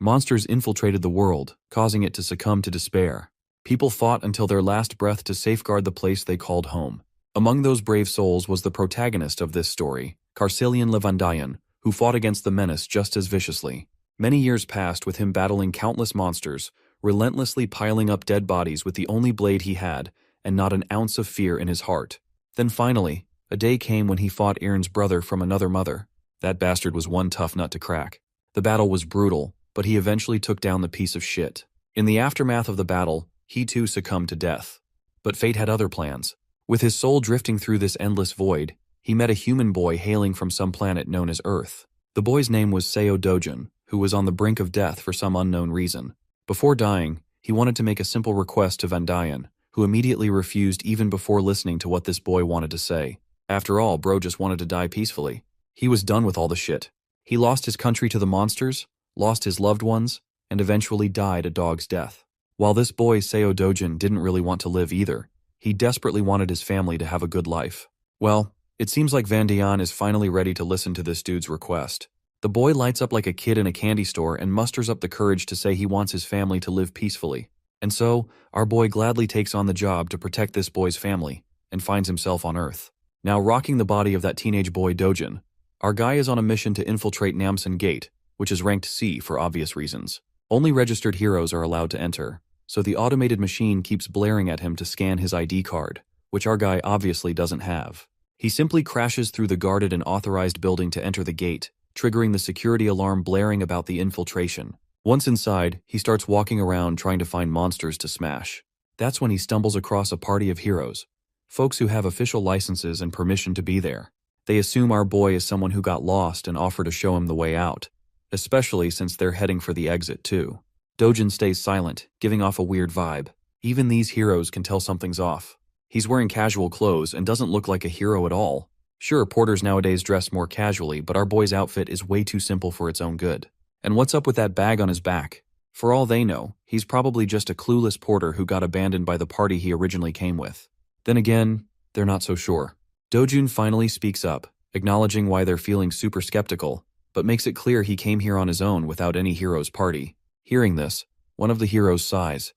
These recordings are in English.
Monsters infiltrated the world, causing it to succumb to despair. People fought until their last breath to safeguard the place they called home. Among those brave souls was the protagonist of this story, Carcelian Levandian, who fought against the menace just as viciously. Many years passed with him battling countless monsters, relentlessly piling up dead bodies with the only blade he had, and not an ounce of fear in his heart. Then finally, a day came when he fought Aaron's brother from another mother. That bastard was one tough nut to crack. The battle was brutal, but he eventually took down the piece of shit. In the aftermath of the battle, he too succumbed to death. But fate had other plans. With his soul drifting through this endless void, he met a human boy hailing from some planet known as Earth. The boy's name was Seo Dojin, who was on the brink of death for some unknown reason. Before dying, he wanted to make a simple request to Vandayan, who immediately refused even before listening to what this boy wanted to say. After all, bro just wanted to die peacefully. He was done with all the shit. He lost his country to the monsters, lost his loved ones, and eventually died a dog's death. While this boy, Seo Dojin, didn't really want to live either, he desperately wanted his family to have a good life. Well, it seems like Vandayan is finally ready to listen to this dude's request. The boy lights up like a kid in a candy store and musters up the courage to say he wants his family to live peacefully. And so, our boy gladly takes on the job to protect this boy's family, and finds himself on Earth. Now rocking the body of that teenage boy Dojin, our guy is on a mission to infiltrate Namsan Gate, which is ranked C for obvious reasons. Only registered heroes are allowed to enter, so the automated machine keeps blaring at him to scan his ID card, which our guy obviously doesn't have. He simply crashes through the guarded and authorized building to enter the gate, triggering the security alarm blaring about the infiltration. Once inside, he starts walking around trying to find monsters to smash. That's when he stumbles across a party of heroes, folks who have official licenses and permission to be there. They assume our boy is someone who got lost and offer to show him the way out, especially since they're heading for the exit too. Dojin stays silent, giving off a weird vibe. Even these heroes can tell something's off. He's wearing casual clothes and doesn't look like a hero at all. Sure, porters nowadays dress more casually, but our boy's outfit is way too simple for its own good. And what's up with that bag on his back? For all they know, he's probably just a clueless porter who got abandoned by the party he originally came with. Then again, they're not so sure. Dojun finally speaks up, acknowledging why they're feeling super skeptical, but makes it clear he came here on his own without any hero's party. Hearing this, one of the heroes sighs,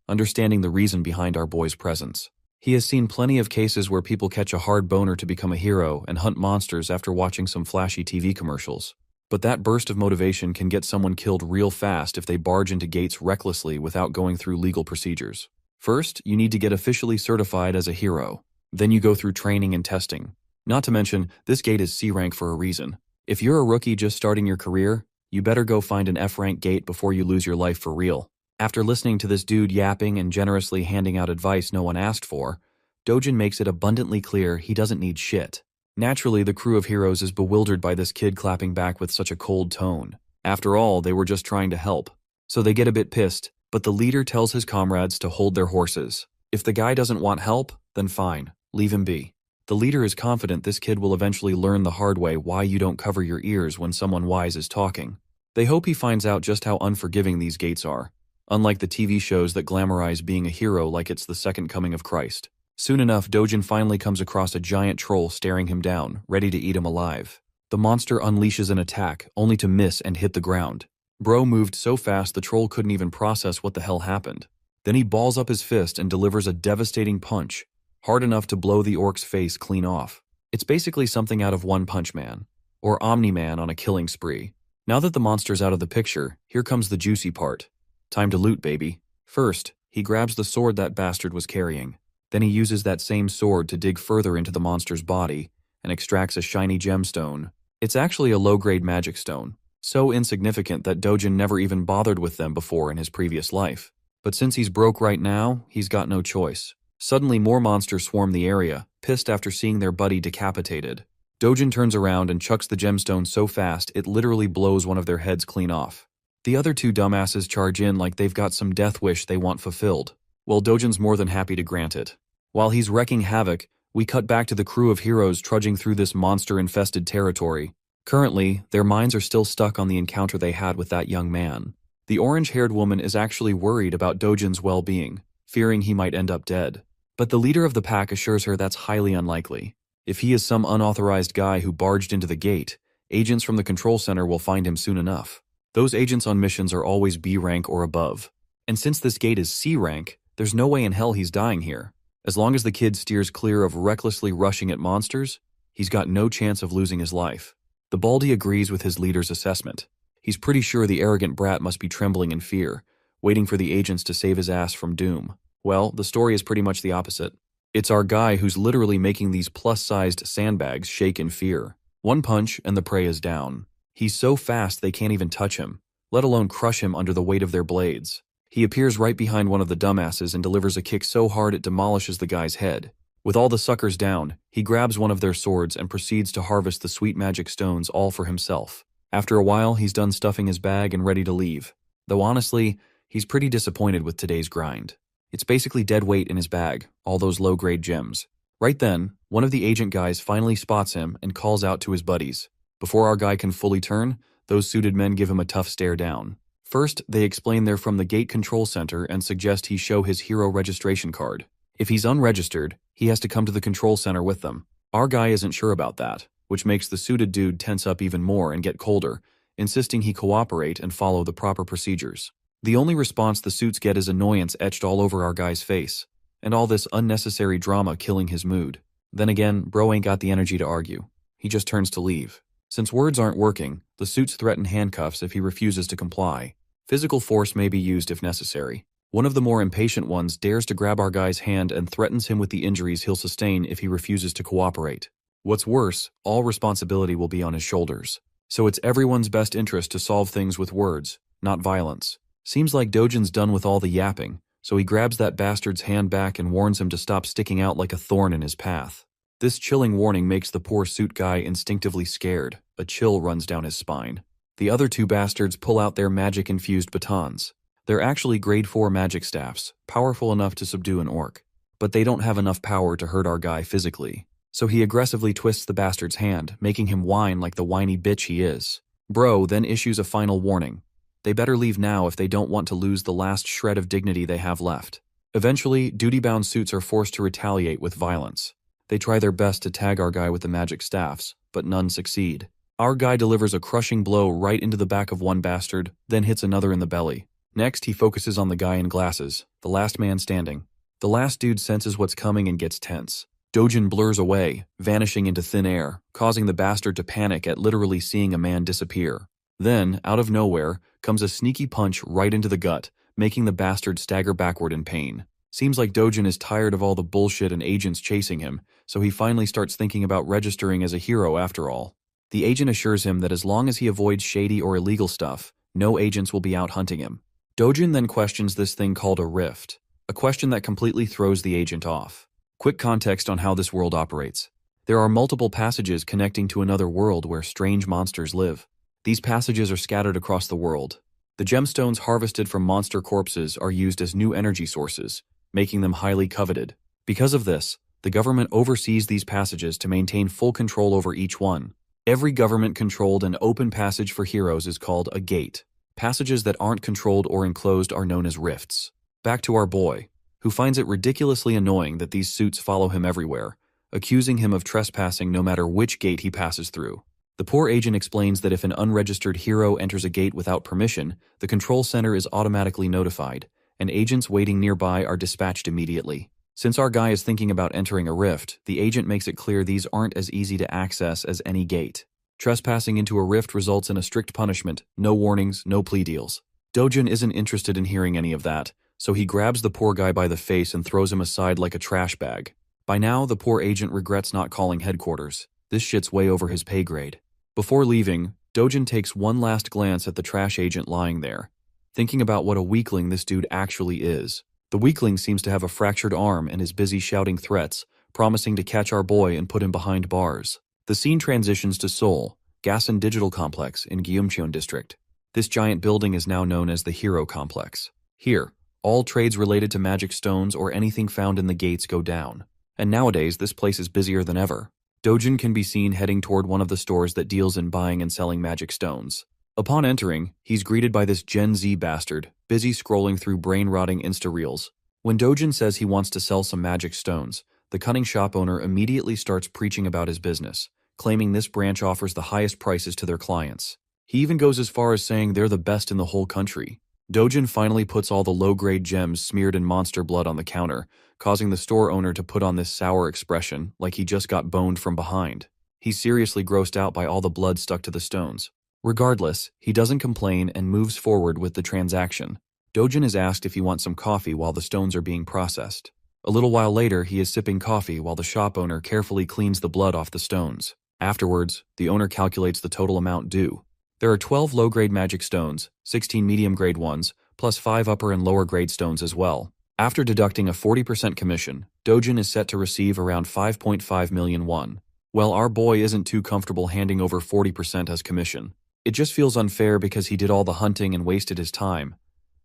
understanding the reason behind our boy's presence. He has seen plenty of cases where people catch a hard boner to become a hero and hunt monsters after watching some flashy TV commercials. But that burst of motivation can get someone killed real fast if they barge into gates recklessly without going through legal procedures. First, you need to get officially certified as a hero. Then you go through training and testing. Not to mention, this gate is C rank for a reason. If you're a rookie just starting your career, you better go find an F rank gate before you lose your life for real. After listening to this dude yapping and generously handing out advice no one asked for, Dojin makes it abundantly clear he doesn't need shit. Naturally, the crew of heroes is bewildered by this kid clapping back with such a cold tone. After all, they were just trying to help. So they get a bit pissed, but the leader tells his comrades to hold their horses. If the guy doesn't want help, then fine, leave him be. The leader is confident this kid will eventually learn the hard way why you don't cover your ears when someone wise is talking. They hope he finds out just how unforgiving these gates are, unlike the TV shows that glamorize being a hero like it's the second coming of Christ. Soon enough, Dojin finally comes across a giant troll staring him down, ready to eat him alive. The monster unleashes an attack, only to miss and hit the ground. Bro moved so fast the troll couldn't even process what the hell happened. Then he balls up his fist and delivers a devastating punch, hard enough to blow the orc's face clean off. It's basically something out of One Punch Man, or Omni-Man on a killing spree. Now that the monster's out of the picture, here comes the juicy part. Time to loot, baby. First, he grabs the sword that bastard was carrying. Then he uses that same sword to dig further into the monster's body and extracts a shiny gemstone. It's actually a low-grade magic stone, so insignificant that Dojin never even bothered with them before in his previous life. But since he's broke right now, he's got no choice. Suddenly more monsters swarm the area, pissed after seeing their buddy decapitated. Dojin turns around and chucks the gemstone so fast it literally blows one of their heads clean off. The other two dumbasses charge in like they've got some death wish they want fulfilled. Well, Dojin's more than happy to grant it. While he's wreaking havoc, we cut back to the crew of heroes trudging through this monster-infested territory. Currently, their minds are still stuck on the encounter they had with that young man. The orange-haired woman is actually worried about Dojin's well-being, fearing he might end up dead. But the leader of the pack assures her that's highly unlikely. If he is some unauthorized guy who barged into the gate, agents from the control center will find him soon enough. Those agents on missions are always B rank or above. And since this gate is C rank, there's no way in hell he's dying here. As long as the kid steers clear of recklessly rushing at monsters, he's got no chance of losing his life. The Baldy agrees with his leader's assessment. He's pretty sure the arrogant brat must be trembling in fear, waiting for the agents to save his ass from doom. Well, the story is pretty much the opposite. It's our guy who's literally making these plus-sized sandbags shake in fear. One punch and the prey is down. He's so fast they can't even touch him, let alone crush him under the weight of their blades. He appears right behind one of the dumbasses and delivers a kick so hard it demolishes the guy's head. With all the suckers down, he grabs one of their swords and proceeds to harvest the sweet magic stones all for himself. After a while, he's done stuffing his bag and ready to leave. Though honestly, he's pretty disappointed with today's grind. It's basically dead weight in his bag, all those low-grade gems. Right then, one of the agent guys finally spots him and calls out to his buddies. Before our guy can fully turn, those suited men give him a tough stare down. First, they explain they're from the gate control center and suggest he show his hero registration card. If he's unregistered, he has to come to the control center with them. Our guy isn't sure about that, which makes the suited dude tense up even more and get colder, insisting he cooperate and follow the proper procedures. The only response the suits get is annoyance etched all over our guy's face, and all this unnecessary drama killing his mood. Then again, bro ain't got the energy to argue. He just turns to leave. Since words aren't working, the suits threaten handcuffs if he refuses to comply. Physical force may be used if necessary. One of the more impatient ones dares to grab our guy's hand and threatens him with the injuries he'll sustain if he refuses to cooperate. What's worse, all responsibility will be on his shoulders. So it's everyone's best interest to solve things with words, not violence. Seems like Dojin's done with all the yapping, so he grabs that bastard's hand back and warns him to stop sticking out like a thorn in his path. This chilling warning makes the poor suit guy instinctively scared. A chill runs down his spine. The other two bastards pull out their magic-infused batons. They're actually grade 4 magic staffs, powerful enough to subdue an orc. But they don't have enough power to hurt our guy physically. So he aggressively twists the bastard's hand, making him whine like the whiny bitch he is. Bro then issues a final warning. They better leave now if they don't want to lose the last shred of dignity they have left. Eventually, duty-bound suits are forced to retaliate with violence. They try their best to tag our guy with the magic staffs, but none succeed. Our guy delivers a crushing blow right into the back of one bastard, then hits another in the belly. Next, he focuses on the guy in glasses, the last man standing. The last dude senses what's coming and gets tense. Dojin blurs away, vanishing into thin air, causing the bastard to panic at literally seeing a man disappear. Then, out of nowhere, comes a sneaky punch right into the gut, making the bastard stagger backward in pain. Seems like Dojin is tired of all the bullshit and agents chasing him, so he finally starts thinking about registering as a hero after all. The agent assures him that as long as he avoids shady or illegal stuff, no agents will be out hunting him. Dojin then questions this thing called a rift, a question that completely throws the agent off. Quick context on how this world operates. There are multiple passages connecting to another world where strange monsters live. These passages are scattered across the world. The gemstones harvested from monster corpses are used as new energy sources, making them highly coveted. Because of this, the government oversees these passages to maintain full control over each one. Every government-controlled and open passage for heroes is called a gate. Passages that aren't controlled or enclosed are known as rifts. Back to our boy, who finds it ridiculously annoying that these suits follow him everywhere, accusing him of trespassing no matter which gate he passes through. The poor agent explains that if an unregistered hero enters a gate without permission, the control center is automatically notified, and agents waiting nearby are dispatched immediately. Since our guy is thinking about entering a rift, the agent makes it clear these aren't as easy to access as any gate. Trespassing into a rift results in a strict punishment, no warnings, no plea deals. Dojin isn't interested in hearing any of that, so he grabs the poor guy by the face and throws him aside like a trash bag. By now, the poor agent regrets not calling headquarters. This shit's way over his pay grade. Before leaving, Dojin takes one last glance at the trash agent lying there, thinking about what a weakling this dude actually is. The weakling seems to have a fractured arm and is busy shouting threats, promising to catch our boy and put him behind bars. The scene transitions to Seoul, Gas and Digital Complex in Gyeongcheon District. This giant building is now known as the Hero Complex. Here, all trades related to magic stones or anything found in the gates go down. And nowadays, this place is busier than ever. Dojin can be seen heading toward one of the stores that deals in buying and selling magic stones. Upon entering, he's greeted by this Gen Z bastard, busy scrolling through brain-rotting Insta-reels. When Dojin says he wants to sell some magic stones, the cunning shop owner immediately starts preaching about his business, claiming this branch offers the highest prices to their clients. He even goes as far as saying they're the best in the whole country. Dojin finally puts all the low-grade gems smeared in monster blood on the counter, causing the store owner to put on this sour expression like he just got boned from behind. He's seriously grossed out by all the blood stuck to the stones. Regardless, he doesn't complain and moves forward with the transaction. Dojin is asked if he wants some coffee while the stones are being processed. A little while later, he is sipping coffee while the shop owner carefully cleans the blood off the stones. Afterwards, the owner calculates the total amount due. There are 12 low-grade magic stones, 16 medium-grade ones, plus 5 upper and lower-grade stones as well. After deducting a 40% commission, Dojin is set to receive around 5.5 million won. Well, our boy isn't too comfortable handing over 40% as commission. It just feels unfair because he did all the hunting and wasted his time.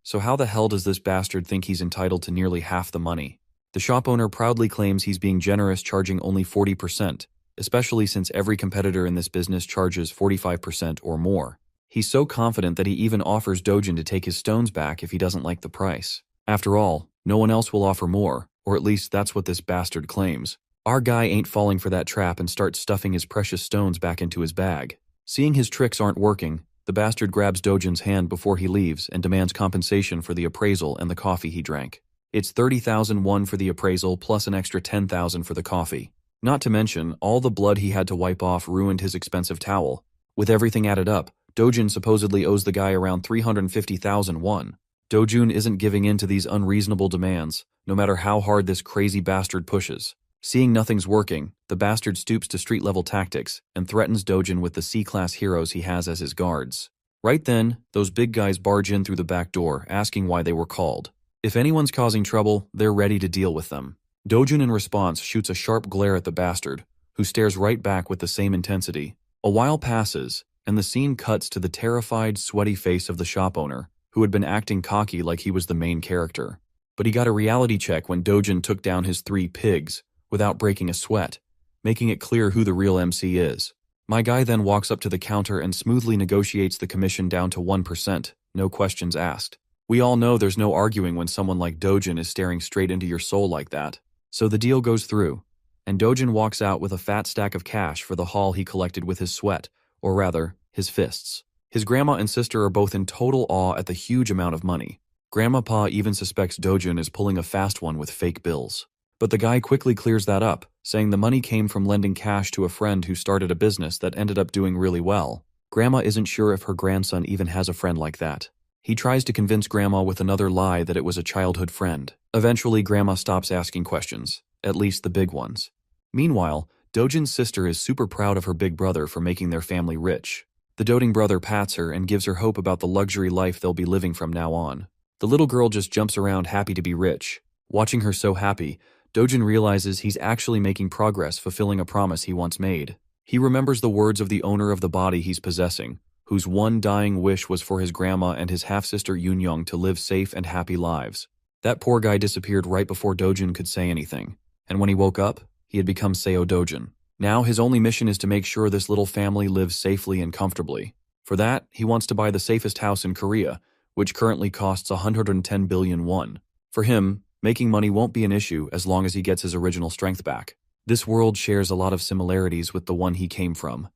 So how the hell does this bastard think he's entitled to nearly half the money? The shop owner proudly claims he's being generous, charging only 40%, especially since every competitor in this business charges 45% or more. He's so confident that he even offers Dojin to take his stones back if he doesn't like the price. After all, no one else will offer more, or at least that's what this bastard claims. Our guy ain't falling for that trap and starts stuffing his precious stones back into his bag. Seeing his tricks aren't working, the bastard grabs Dojin's hand before he leaves and demands compensation for the appraisal and the coffee he drank. It's 30,000 won for the appraisal plus an extra 10,000 for the coffee. Not to mention, all the blood he had to wipe off ruined his expensive towel. With everything added up, Dojin supposedly owes the guy around 350,000 won. Dojun isn't giving in to these unreasonable demands, no matter how hard this crazy bastard pushes. Seeing nothing's working, the bastard stoops to street-level tactics and threatens Dojin with the C-class heroes he has as his guards. Right then, those big guys barge in through the back door, asking why they were called. If anyone's causing trouble, they're ready to deal with them. Dojin in response shoots a sharp glare at the bastard, who stares right back with the same intensity. A while passes, and the scene cuts to the terrified, sweaty face of the shop owner, who had been acting cocky like he was the main character. But he got a reality check when Dojin took down his 3 pigs, without breaking a sweat, making it clear who the real MC is. My guy then walks up to the counter and smoothly negotiates the commission down to 1%, no questions asked. We all know there's no arguing when someone like Dojin is staring straight into your soul like that. So the deal goes through, and Dojin walks out with a fat stack of cash for the haul he collected with his sweat, or rather, his fists. His grandma and sister are both in total awe at the huge amount of money. Grandma even suspects Dojin is pulling a fast one with fake bills. But the guy quickly clears that up, saying the money came from lending cash to a friend who started a business that ended up doing really well. Grandma isn't sure if her grandson even has a friend like that. He tries to convince Grandma with another lie that it was a childhood friend. Eventually, Grandma stops asking questions, at least the big ones. Meanwhile, Dojin's sister is super proud of her big brother for making their family rich. The doting brother pats her and gives her hope about the luxury life they'll be living from now on. The little girl just jumps around happy to be rich. Watching her so happy, Dojin realizes he's actually making progress fulfilling a promise he once made. He remembers the words of the owner of the body he's possessing, whose one dying wish was for his grandma and his half-sister Yunyoung to live safe and happy lives. That poor guy disappeared right before Dojin could say anything, and when he woke up, he had become Seo Dojin. Now his only mission is to make sure this little family lives safely and comfortably. For that, he wants to buy the safest house in Korea, which currently costs 110 billion won. For him, making money won't be an issue as long as he gets his original strength back. This world shares a lot of similarities with the one he came from,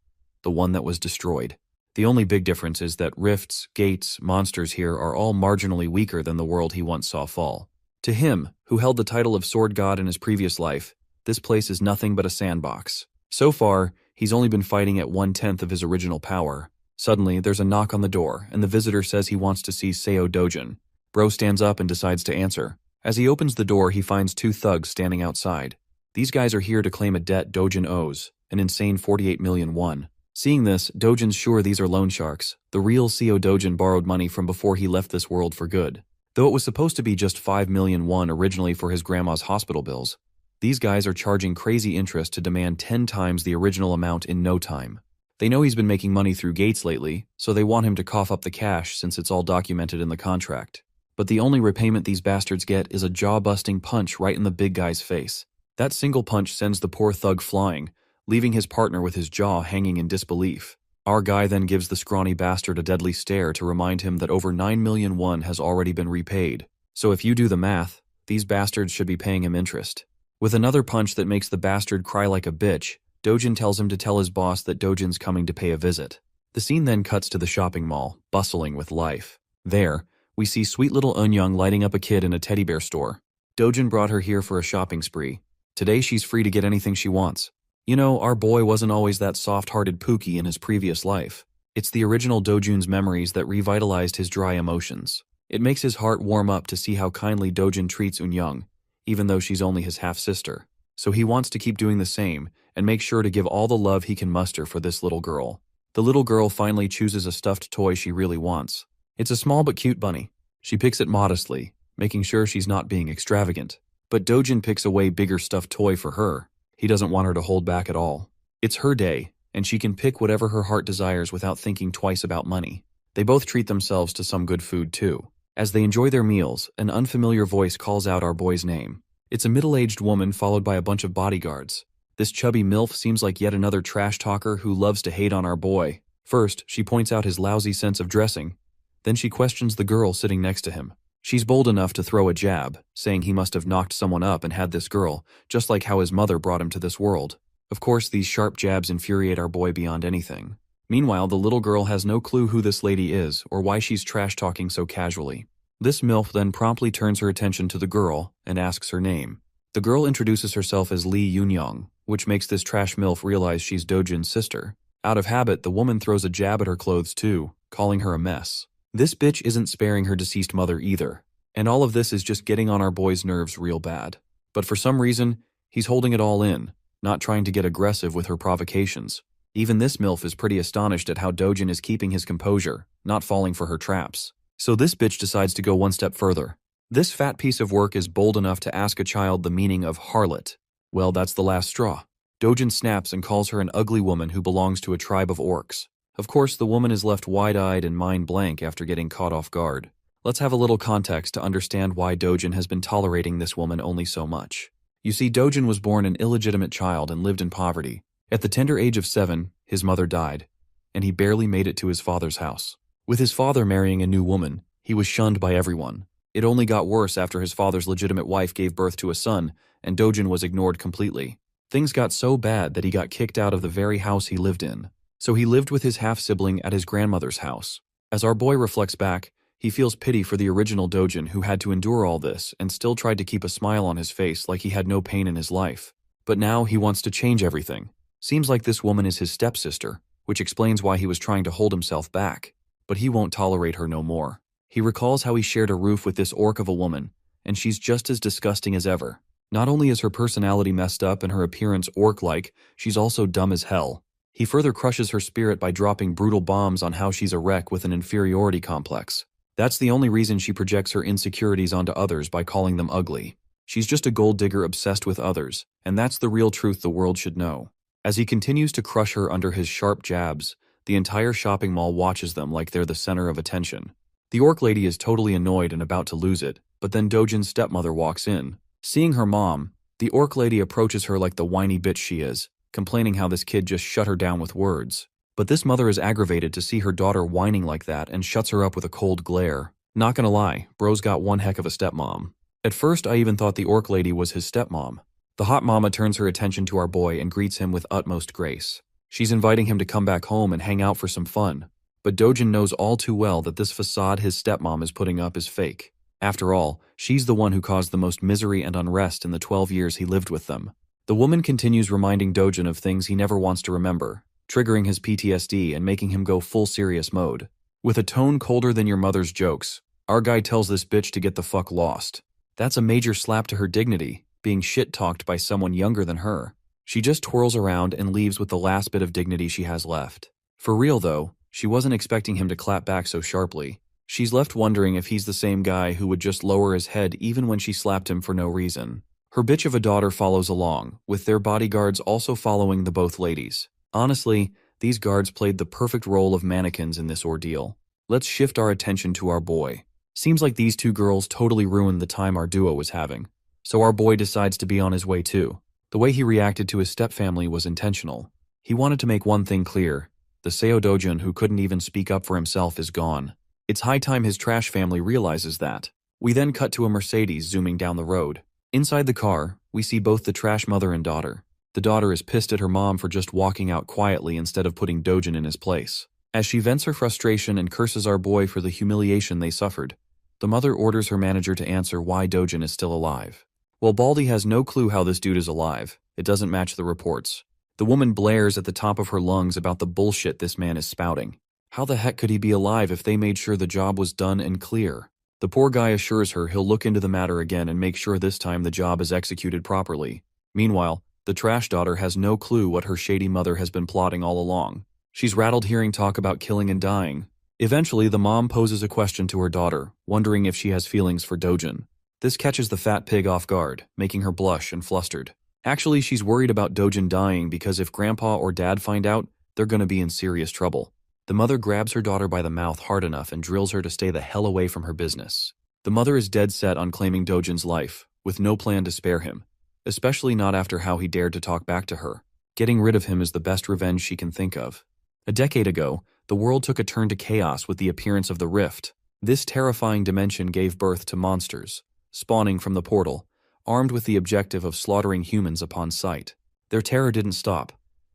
the one that was destroyed. The only big difference is that rifts, gates, monsters here are all marginally weaker than the world he once saw fall. To him, who held the title of Sword God in his previous life, this place is nothing but a sandbox. So far, he's only been fighting at 1/10 of his original power. Suddenly, there's a knock on the door, and the visitor says he wants to see Seo Dojin. Bro stands up and decides to answer. As he opens the door, he finds 2 thugs standing outside. These guys are here to claim a debt Dojin owes, an insane 48 million won. Seeing this, Dojin's sure these are loan sharks. The real Seo Dojin borrowed money from before he left this world for good. Though it was supposed to be just 5 million won originally for his grandma's hospital bills, these guys are charging crazy interest to demand 10 times the original amount in no time. They know he's been making money through gates lately, so they want him to cough up the cash since it's all documented in the contract. But the only repayment these bastards get is a jaw-busting punch right in the big guy's face. That single punch sends the poor thug flying, leaving his partner with his jaw hanging in disbelief. Our guy then gives the scrawny bastard a deadly stare to remind him that over 9 million won has already been repaid. So if you do the math, these bastards should be paying him interest. With another punch that makes the bastard cry like a bitch, Dojin tells him to tell his boss that Dojin's coming to pay a visit. The scene then cuts to the shopping mall, bustling with life. There, we see sweet little Eunyoung lighting up a kid in a teddy bear store. Dojin brought her here for a shopping spree. Today she's free to get anything she wants. You know, our boy wasn't always that soft-hearted Pookie in his previous life. It's the original Dojun's memories that revitalized his dry emotions. It makes his heart warm up to see how kindly Dojin treats Eunyoung, even though she's only his half-sister. So he wants to keep doing the same and make sure to give all the love he can muster for this little girl. The little girl finally chooses a stuffed toy she really wants. It's a small but cute bunny. She picks it modestly, making sure she's not being extravagant. But Dojin picks a way bigger stuffed toy for her. He doesn't want her to hold back at all. It's her day, and she can pick whatever her heart desires without thinking twice about money. They both treat themselves to some good food too. As they enjoy their meals, an unfamiliar voice calls out our boy's name. It's a middle-aged woman followed by a bunch of bodyguards. This chubby MILF seems like yet another trash talker who loves to hate on our boy. First, she points out his lousy sense of dressing. Then she questions the girl sitting next to him. She's bold enough to throw a jab, saying he must have knocked someone up and had this girl, just like how his mother brought him to this world. Of course, these sharp jabs infuriate our boy beyond anything. Meanwhile, the little girl has no clue who this lady is or why she's trash-talking so casually. This MILF then promptly turns her attention to the girl and asks her name. The girl introduces herself as Lee Eunyoung, which makes this trash MILF realize she's Dojin's sister. Out of habit, the woman throws a jab at her clothes too, calling her a mess. This bitch isn't sparing her deceased mother either. And all of this is just getting on our boy's nerves real bad. But for some reason, he's holding it all in, not trying to get aggressive with her provocations. Even this MILF is pretty astonished at how Dojin is keeping his composure, not falling for her traps. So this bitch decides to go one step further. This fat piece of work is bold enough to ask a child the meaning of harlot. Well, that's the last straw. Dojin snaps and calls her an ugly woman who belongs to a tribe of orcs. Of course, the woman is left wide-eyed and mind blank after getting caught off guard. Let's have a little context to understand why Dojin has been tolerating this woman only so much. You see, Dojin was born an illegitimate child and lived in poverty. At the tender age of 7, his mother died, and he barely made it to his father's house. With his father marrying a new woman, he was shunned by everyone. It only got worse after his father's legitimate wife gave birth to a son, and Dojin was ignored completely. Things got so bad that he got kicked out of the very house he lived in. So he lived with his half-sibling at his grandmother's house. As our boy reflects back, he feels pity for the original Dojin who had to endure all this and still tried to keep a smile on his face like he had no pain in his life. But now he wants to change everything. Seems like this woman is his stepsister, which explains why he was trying to hold himself back. But he won't tolerate her no more. He recalls how he shared a roof with this orc of a woman, and she's just as disgusting as ever. Not only is her personality messed up and her appearance orc-like, she's also dumb as hell. He further crushes her spirit by dropping brutal bombs on how she's a wreck with an inferiority complex. That's the only reason she projects her insecurities onto others by calling them ugly. She's just a gold digger obsessed with others, and that's the real truth the world should know. As he continues to crush her under his sharp jabs, the entire shopping mall watches them like they're the center of attention. The orc lady is totally annoyed and about to lose it, but then Dojin's stepmother walks in. Seeing her mom, the orc lady approaches her like the whiny bitch she is, complaining how this kid just shut her down with words. But this mother is aggravated to see her daughter whining like that and shuts her up with a cold glare. Not gonna lie, bro's got one heck of a stepmom. At first, I even thought the orc lady was his stepmom. The hot mama turns her attention to our boy and greets him with utmost grace. She's inviting him to come back home and hang out for some fun. But Dojin knows all too well that this facade his stepmom is putting up is fake. After all, she's the one who caused the most misery and unrest in the 12 years he lived with them. The woman continues reminding Dojin of things he never wants to remember, triggering his PTSD and making him go full serious mode. With a tone colder than your mother's jokes, our guy tells this bitch to get the fuck lost. That's a major slap to her dignity, being shit-talked by someone younger than her. She just twirls around and leaves with the last bit of dignity she has left. For real though, she wasn't expecting him to clap back so sharply. She's left wondering if he's the same guy who would just lower his head even when she slapped him for no reason. Her bitch of a daughter follows along, with their bodyguards also following the both ladies. Honestly, these guards played the perfect role of mannequins in this ordeal. Let's shift our attention to our boy. Seems like these two girls totally ruined the time our duo was having. So our boy decides to be on his way too. The way he reacted to his stepfamily was intentional. He wanted to make one thing clear. The Seo Dojin who couldn't even speak up for himself is gone. It's high time his trash family realizes that. We then cut to a Mercedes zooming down the road. Inside the car, we see both the trash mother and daughter. The daughter is pissed at her mom for just walking out quietly instead of putting Dojin in his place. As she vents her frustration and curses our boy for the humiliation they suffered, the mother orders her manager to answer why Dojin is still alive. While Baldy has no clue how this dude is alive, it doesn't match the reports. The woman blares at the top of her lungs about the bullshit this man is spouting. How the heck could he be alive if they made sure the job was done and clear? The poor guy assures her he'll look into the matter again and make sure this time the job is executed properly. Meanwhile, the trash daughter has no clue what her shady mother has been plotting all along. She's rattled hearing talk about killing and dying. Eventually, the mom poses a question to her daughter, wondering if she has feelings for Dojin. This catches the fat pig off guard, making her blush and flustered. Actually, she's worried about Dojin dying because if grandpa or dad find out, they're gonna be in serious trouble. The mother grabs her daughter by the mouth hard enough and drills her to stay the hell away from her business. The mother is dead set on claiming Dojin's life, with no plan to spare him, especially not after how he dared to talk back to her. Getting rid of him is the best revenge she can think of. A decade ago, the world took a turn to chaos with the appearance of the Rift. This terrifying dimension gave birth to monsters, spawning from the portal, armed with the objective of slaughtering humans upon sight. Their terror didn't stop.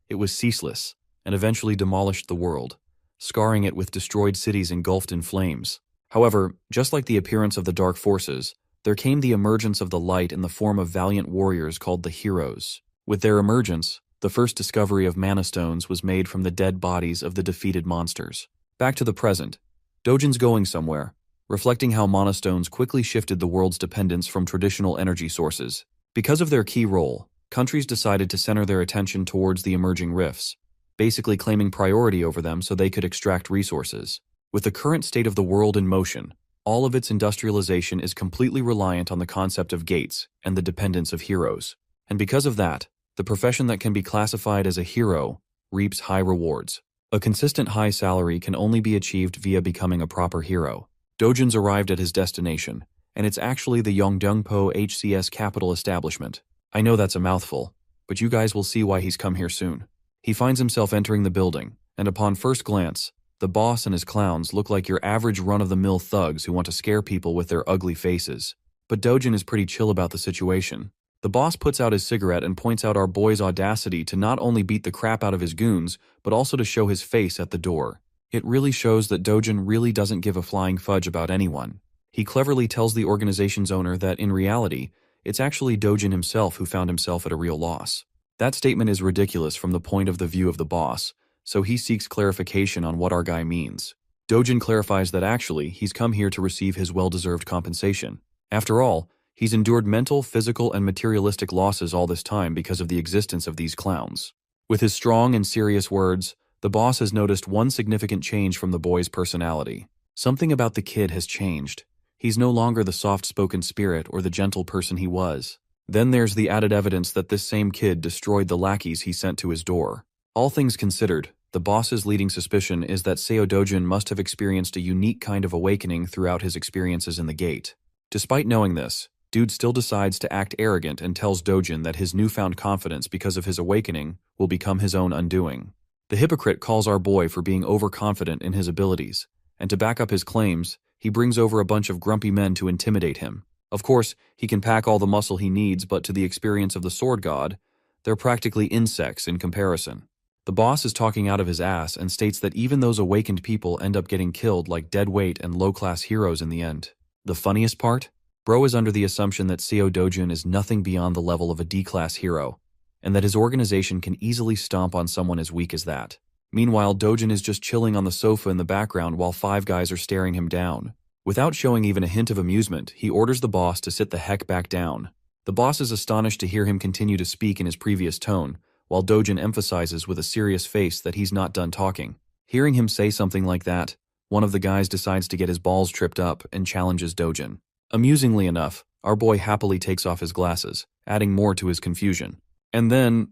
It was ceaseless, and eventually demolished the world, scarring it with destroyed cities engulfed in flames. However, just like the appearance of the dark forces, there came the emergence of the light in the form of valiant warriors called the Heroes. With their emergence, the first discovery of mana stones was made from the dead bodies of the defeated monsters. Back to the present. Dojin's going somewhere, reflecting how mana stones quickly shifted the world's dependence from traditional energy sources. Because of their key role, countries decided to center their attention towards the emerging rifts, basically claiming priority over them so they could extract resources. With the current state of the world in motion, all of its industrialization is completely reliant on the concept of gates and the dependence of heroes. And because of that, the profession that can be classified as a hero reaps high rewards. A consistent high salary can only be achieved via becoming a proper hero. Dojin's arrived at his destination, and it's actually the Yongdongpo HCS capital establishment. I know that's a mouthful, but you guys will see why he's come here soon. He finds himself entering the building, and upon first glance, the boss and his clowns look like your average run-of-the-mill thugs who want to scare people with their ugly faces. But Dojin is pretty chill about the situation. The boss puts out his cigarette and points out our boy's audacity to not only beat the crap out of his goons, but also to show his face at the door. It really shows that Dojin really doesn't give a flying fudge about anyone. He cleverly tells the organization's owner that, in reality, it's actually Dojin himself who found himself at a real loss. That statement is ridiculous from the point of the view of the boss, so he seeks clarification on what our guy means. Dojin clarifies that actually, he's come here to receive his well-deserved compensation. After all, he's endured mental, physical, and materialistic losses all this time because of the existence of these clowns. With his strong and serious words, the boss has noticed one significant change from the boy's personality. Something about the kid has changed. He's no longer the soft-spoken spirit or the gentle person he was. Then there's the added evidence that this same kid destroyed the lackeys he sent to his door. All things considered, the boss's leading suspicion is that Seo Dojin must have experienced a unique kind of awakening throughout his experiences in the gate. Despite knowing this, Dude still decides to act arrogant and tells Dojin that his newfound confidence because of his awakening will become his own undoing. The hypocrite calls our boy for being overconfident in his abilities, and to back up his claims, he brings over a bunch of grumpy men to intimidate him. Of course, he can pack all the muscle he needs, but to the experience of the sword god, they're practically insects in comparison. The boss is talking out of his ass and states that even those awakened people end up getting killed like deadweight and low-class heroes in the end. The funniest part? Bro is under the assumption that Seo Dojin is nothing beyond the level of a D-class hero, and that his organization can easily stomp on someone as weak as that. Meanwhile, Dojin is just chilling on the sofa in the background while 5 guys are staring him down. Without showing even a hint of amusement, he orders the boss to sit the heck back down. The boss is astonished to hear him continue to speak in his previous tone, while Dojin emphasizes with a serious face that he's not done talking. Hearing him say something like that, one of the guys decides to get his balls tripped up and challenges Dojin. Amusingly enough, our boy happily takes off his glasses, adding more to his confusion. And then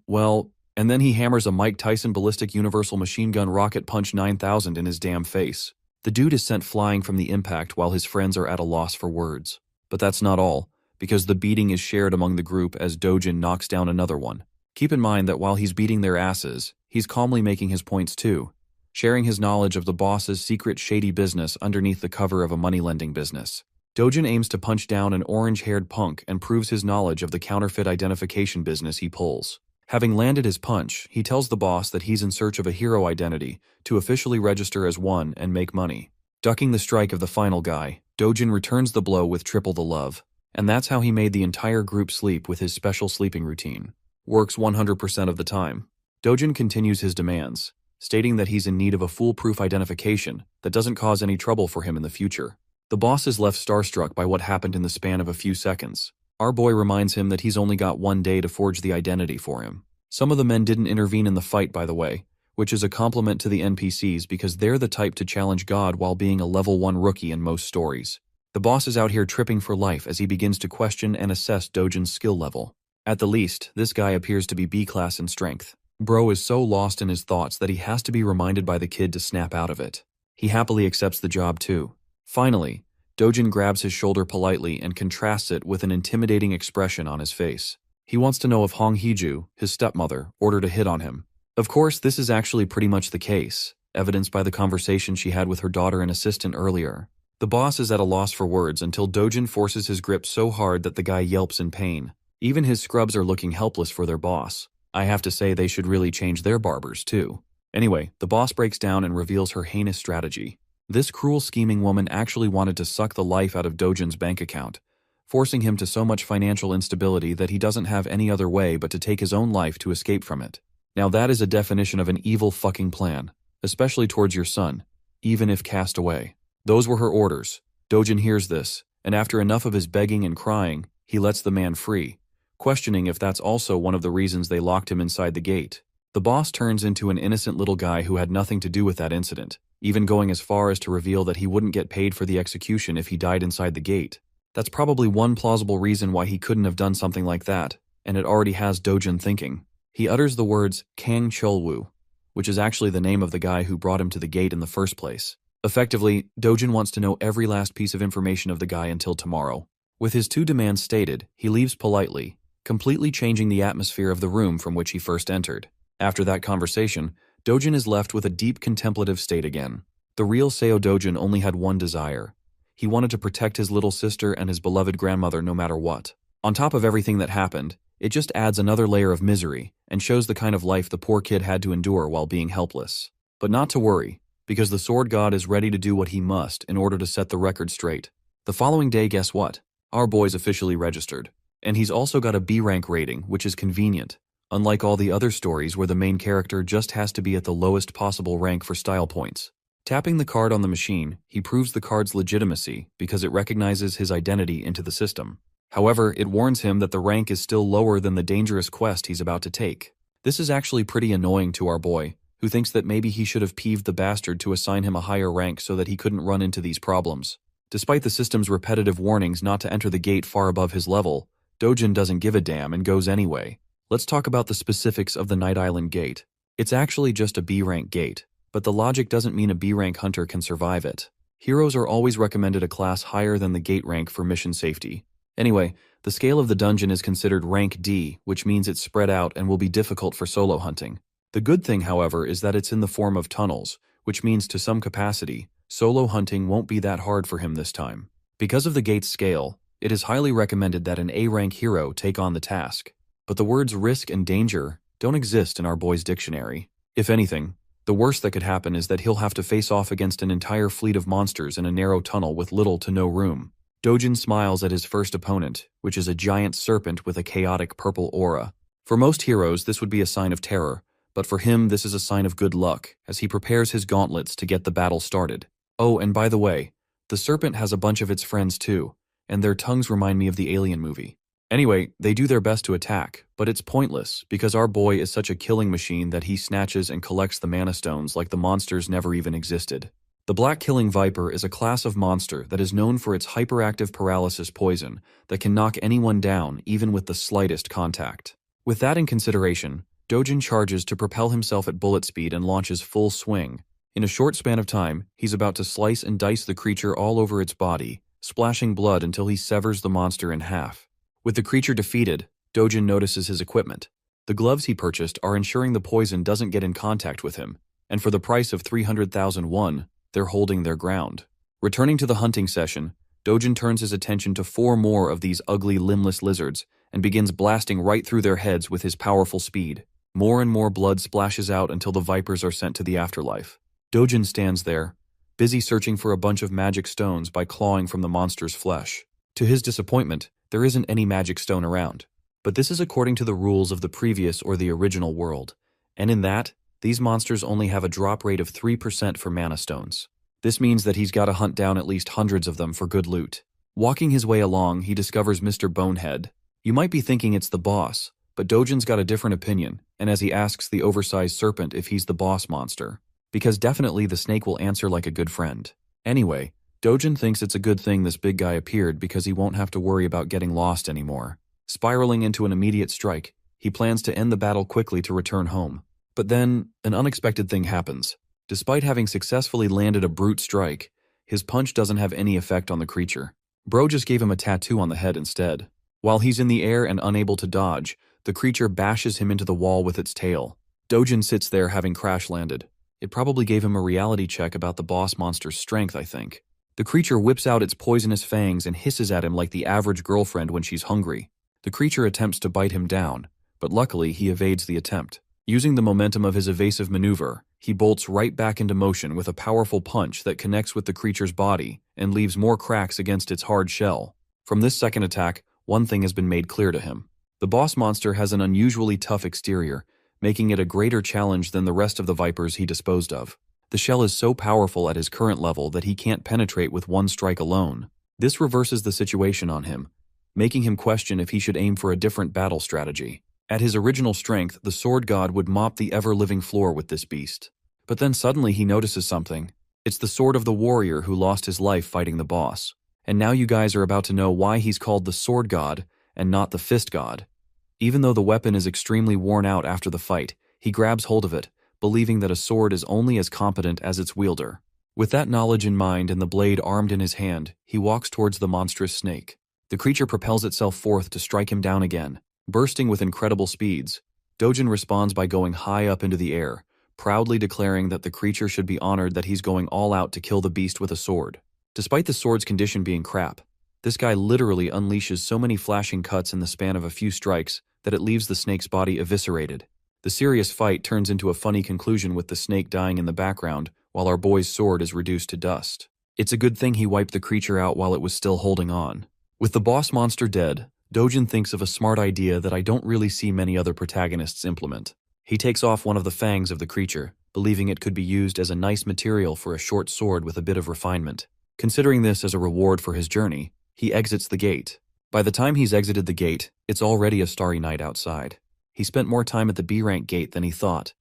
he hammers a Mike Tyson ballistic universal machine gun rocket punch 9000 in his damn face. The dude is sent flying from the impact while his friends are at a loss for words. But that's not all, because the beating is shared among the group as Dojin knocks down another one. Keep in mind that while he's beating their asses, he's calmly making his points too, sharing his knowledge of the boss's secret shady business underneath the cover of a money-lending business. Dojin aims to punch down an orange-haired punk and proves his knowledge of the counterfeit identification business he pulls. Having landed his punch, he tells the boss that he's in search of a hero identity to officially register as one and make money. Ducking the strike of the final guy, Dojin returns the blow with triple the love. And that's how he made the entire group sleep with his special sleeping routine. Works 100% of the time. Dojin continues his demands, stating that he's in need of a foolproof identification that doesn't cause any trouble for him in the future. The boss is left starstruck by what happened in the span of a few seconds. Our boy reminds him that he's only got one day to forge the identity for him. Some of the men didn't intervene in the fight, by the way, which is a compliment to the NPCs because they're the type to challenge God while being a level 1 rookie in most stories. The boss is out here tripping for life as he begins to question and assess Dojin's skill level. At the least, this guy appears to be B-class in strength. Bro is so lost in his thoughts that he has to be reminded by the kid to snap out of it. He happily accepts the job too. Finally, Dojin grabs his shoulder politely and contrasts it with an intimidating expression on his face. He wants to know if Hong Heeju, his stepmother, ordered a hit on him. Of course, this is actually pretty much the case, evidenced by the conversation she had with her daughter and assistant earlier. The boss is at a loss for words until Dojin forces his grip so hard that the guy yelps in pain. Even his scrubs are looking helpless for their boss. I have to say they should really change their barbers too. Anyway, the boss breaks down and reveals her heinous strategy. This cruel scheming woman actually wanted to suck the life out of Dojin's bank account, forcing him to so much financial instability that he doesn't have any other way but to take his own life to escape from it. Now that is a definition of an evil fucking plan, especially towards your son, even if cast away. Those were her orders. Dojin hears this, and after enough of his begging and crying, he lets the man free, questioning if that's also one of the reasons they locked him inside the gate. The boss turns into an innocent little guy who had nothing to do with that incident, even going as far as to reveal that he wouldn't get paid for the execution if he died inside the gate. That's probably one plausible reason why he couldn't have done something like that, and it already has Dojin thinking. He utters the words Kang Cholwoo, which is actually the name of the guy who brought him to the gate in the first place. Effectively, Dojin wants to know every last piece of information of the guy until tomorrow. With his 2 demands stated, he leaves politely, completely changing the atmosphere of the room from which he first entered. After that conversation, Dojin is left with a deep contemplative state again. The real Seo Dojin only had one desire. He wanted to protect his little sister and his beloved grandmother no matter what. On top of everything that happened, it just adds another layer of misery and shows the kind of life the poor kid had to endure while being helpless. But not to worry, because the sword god is ready to do what he must in order to set the record straight. The following day, guess what? Our boy's officially registered. And he's also got a B rank rating, which is convenient, unlike all the other stories where the main character just has to be at the lowest possible rank for style points. Tapping the card on the machine, he proves the card's legitimacy because it recognizes his identity into the system. However, it warns him that the rank is still lower than the dangerous quest he's about to take. This is actually pretty annoying to our boy, who thinks that maybe he should have peeved the bastard to assign him a higher rank so that he couldn't run into these problems. Despite the system's repetitive warnings not to enter the gate far above his level, Dojin doesn't give a damn and goes anyway. Let's talk about the specifics of the Night Island gate. It's actually just a B-rank gate, but the logic doesn't mean a B-rank hunter can survive it. Heroes are always recommended a class higher than the gate rank for mission safety. Anyway, the scale of the dungeon is considered rank D, which means it's spread out and will be difficult for solo hunting. The good thing, however, is that it's in the form of tunnels, which means to some capacity, solo hunting won't be that hard for him this time. Because of the gate's scale, it is highly recommended that an A-rank hero take on the task. But the words risk and danger don't exist in our boy's dictionary. If anything, the worst that could happen is that he'll have to face off against an entire fleet of monsters in a narrow tunnel with little to no room. Dojin smiles at his first opponent, which is a giant serpent with a chaotic purple aura. For most heroes, this would be a sign of terror, but for him this is a sign of good luck, as he prepares his gauntlets to get the battle started. Oh, and by the way, the serpent has a bunch of its friends too, and their tongues remind me of the Alien movie. Anyway, they do their best to attack, but it's pointless because our boy is such a killing machine that he snatches and collects the mana stones like the monsters never even existed. The Black Killing Viper is a class of monster that is known for its hyperactive paralysis poison that can knock anyone down even with the slightest contact. With that in consideration, Dojin charges to propel himself at bullet speed and launches full swing. In a short span of time, he's about to slice and dice the creature all over its body, splashing blood until he severs the monster in half. With the creature defeated, Dojin notices his equipment. The gloves he purchased are ensuring the poison doesn't get in contact with him, and for the price of 300,000 won, they're holding their ground. Returning to the hunting session, Dojin turns his attention to 4 more of these ugly limbless lizards and begins blasting right through their heads with his powerful speed. More and more blood splashes out until the vipers are sent to the afterlife. Dojin stands there, busy searching for a bunch of magic stones by clawing from the monster's flesh. To his disappointment, there isn't any magic stone around. But this is according to the rules of the previous or the original world, and in that, these monsters only have a drop rate of 3% for mana stones. This means that he's got to hunt down at least hundreds of them for good loot. Walking his way along, he discovers Mr. Bonehead. You might be thinking it's the boss, but Dojin's got a different opinion, and as he asks the oversized serpent if he's the boss monster, because definitely the snake will answer like a good friend. Anyway, Dojin thinks it's a good thing this big guy appeared because he won't have to worry about getting lost anymore. Spiraling into an immediate strike, he plans to end the battle quickly to return home. But then, an unexpected thing happens. Despite having successfully landed a brute strike, his punch doesn't have any effect on the creature. Bro just gave him a tattoo on the head instead. While he's in the air and unable to dodge, the creature bashes him into the wall with its tail. Dojin sits there having crash landed. It probably gave him a reality check about the boss monster's strength, I think. The creature whips out its poisonous fangs and hisses at him like the average girlfriend when she's hungry. The creature attempts to bite him down, but luckily he evades the attempt. Using the momentum of his evasive maneuver, he bolts right back into motion with a powerful punch that connects with the creature's body and leaves more cracks against its hard shell. From this second attack, one thing has been made clear to him. The boss monster has an unusually tough exterior, making it a greater challenge than the rest of the vipers he disposed of. The shell is so powerful at his current level that he can't penetrate with one strike alone. This reverses the situation on him, making him question if he should aim for a different battle strategy. At his original strength, the sword god would mop the ever-living floor with this beast. But then suddenly he notices something. It's the sword of the warrior who lost his life fighting the boss. And now you guys are about to know why he's called the sword god and not the fist god. Even though the weapon is extremely worn out after the fight, he grabs hold of it, believing that a sword is only as competent as its wielder. With that knowledge in mind and the blade armed in his hand, he walks towards the monstrous snake. The creature propels itself forth to strike him down again. Bursting with incredible speeds, Dojin responds by going high up into the air, proudly declaring that the creature should be honored that he's going all out to kill the beast with a sword. Despite the sword's condition being crap, this guy literally unleashes so many flashing cuts in the span of a few strikes that it leaves the snake's body eviscerated. The serious fight turns into a funny conclusion with the snake dying in the background while our boy's sword is reduced to dust. It's a good thing he wiped the creature out while it was still holding on. With the boss monster dead, Dojin thinks of a smart idea that I don't really see many other protagonists implement. He takes off one of the fangs of the creature, believing it could be used as a nice material for a short sword with a bit of refinement. Considering this as a reward for his journey, he exits the gate. By the time he's exited the gate, it's already a starry night outside. He spent more time at the B-rank gate than he thought,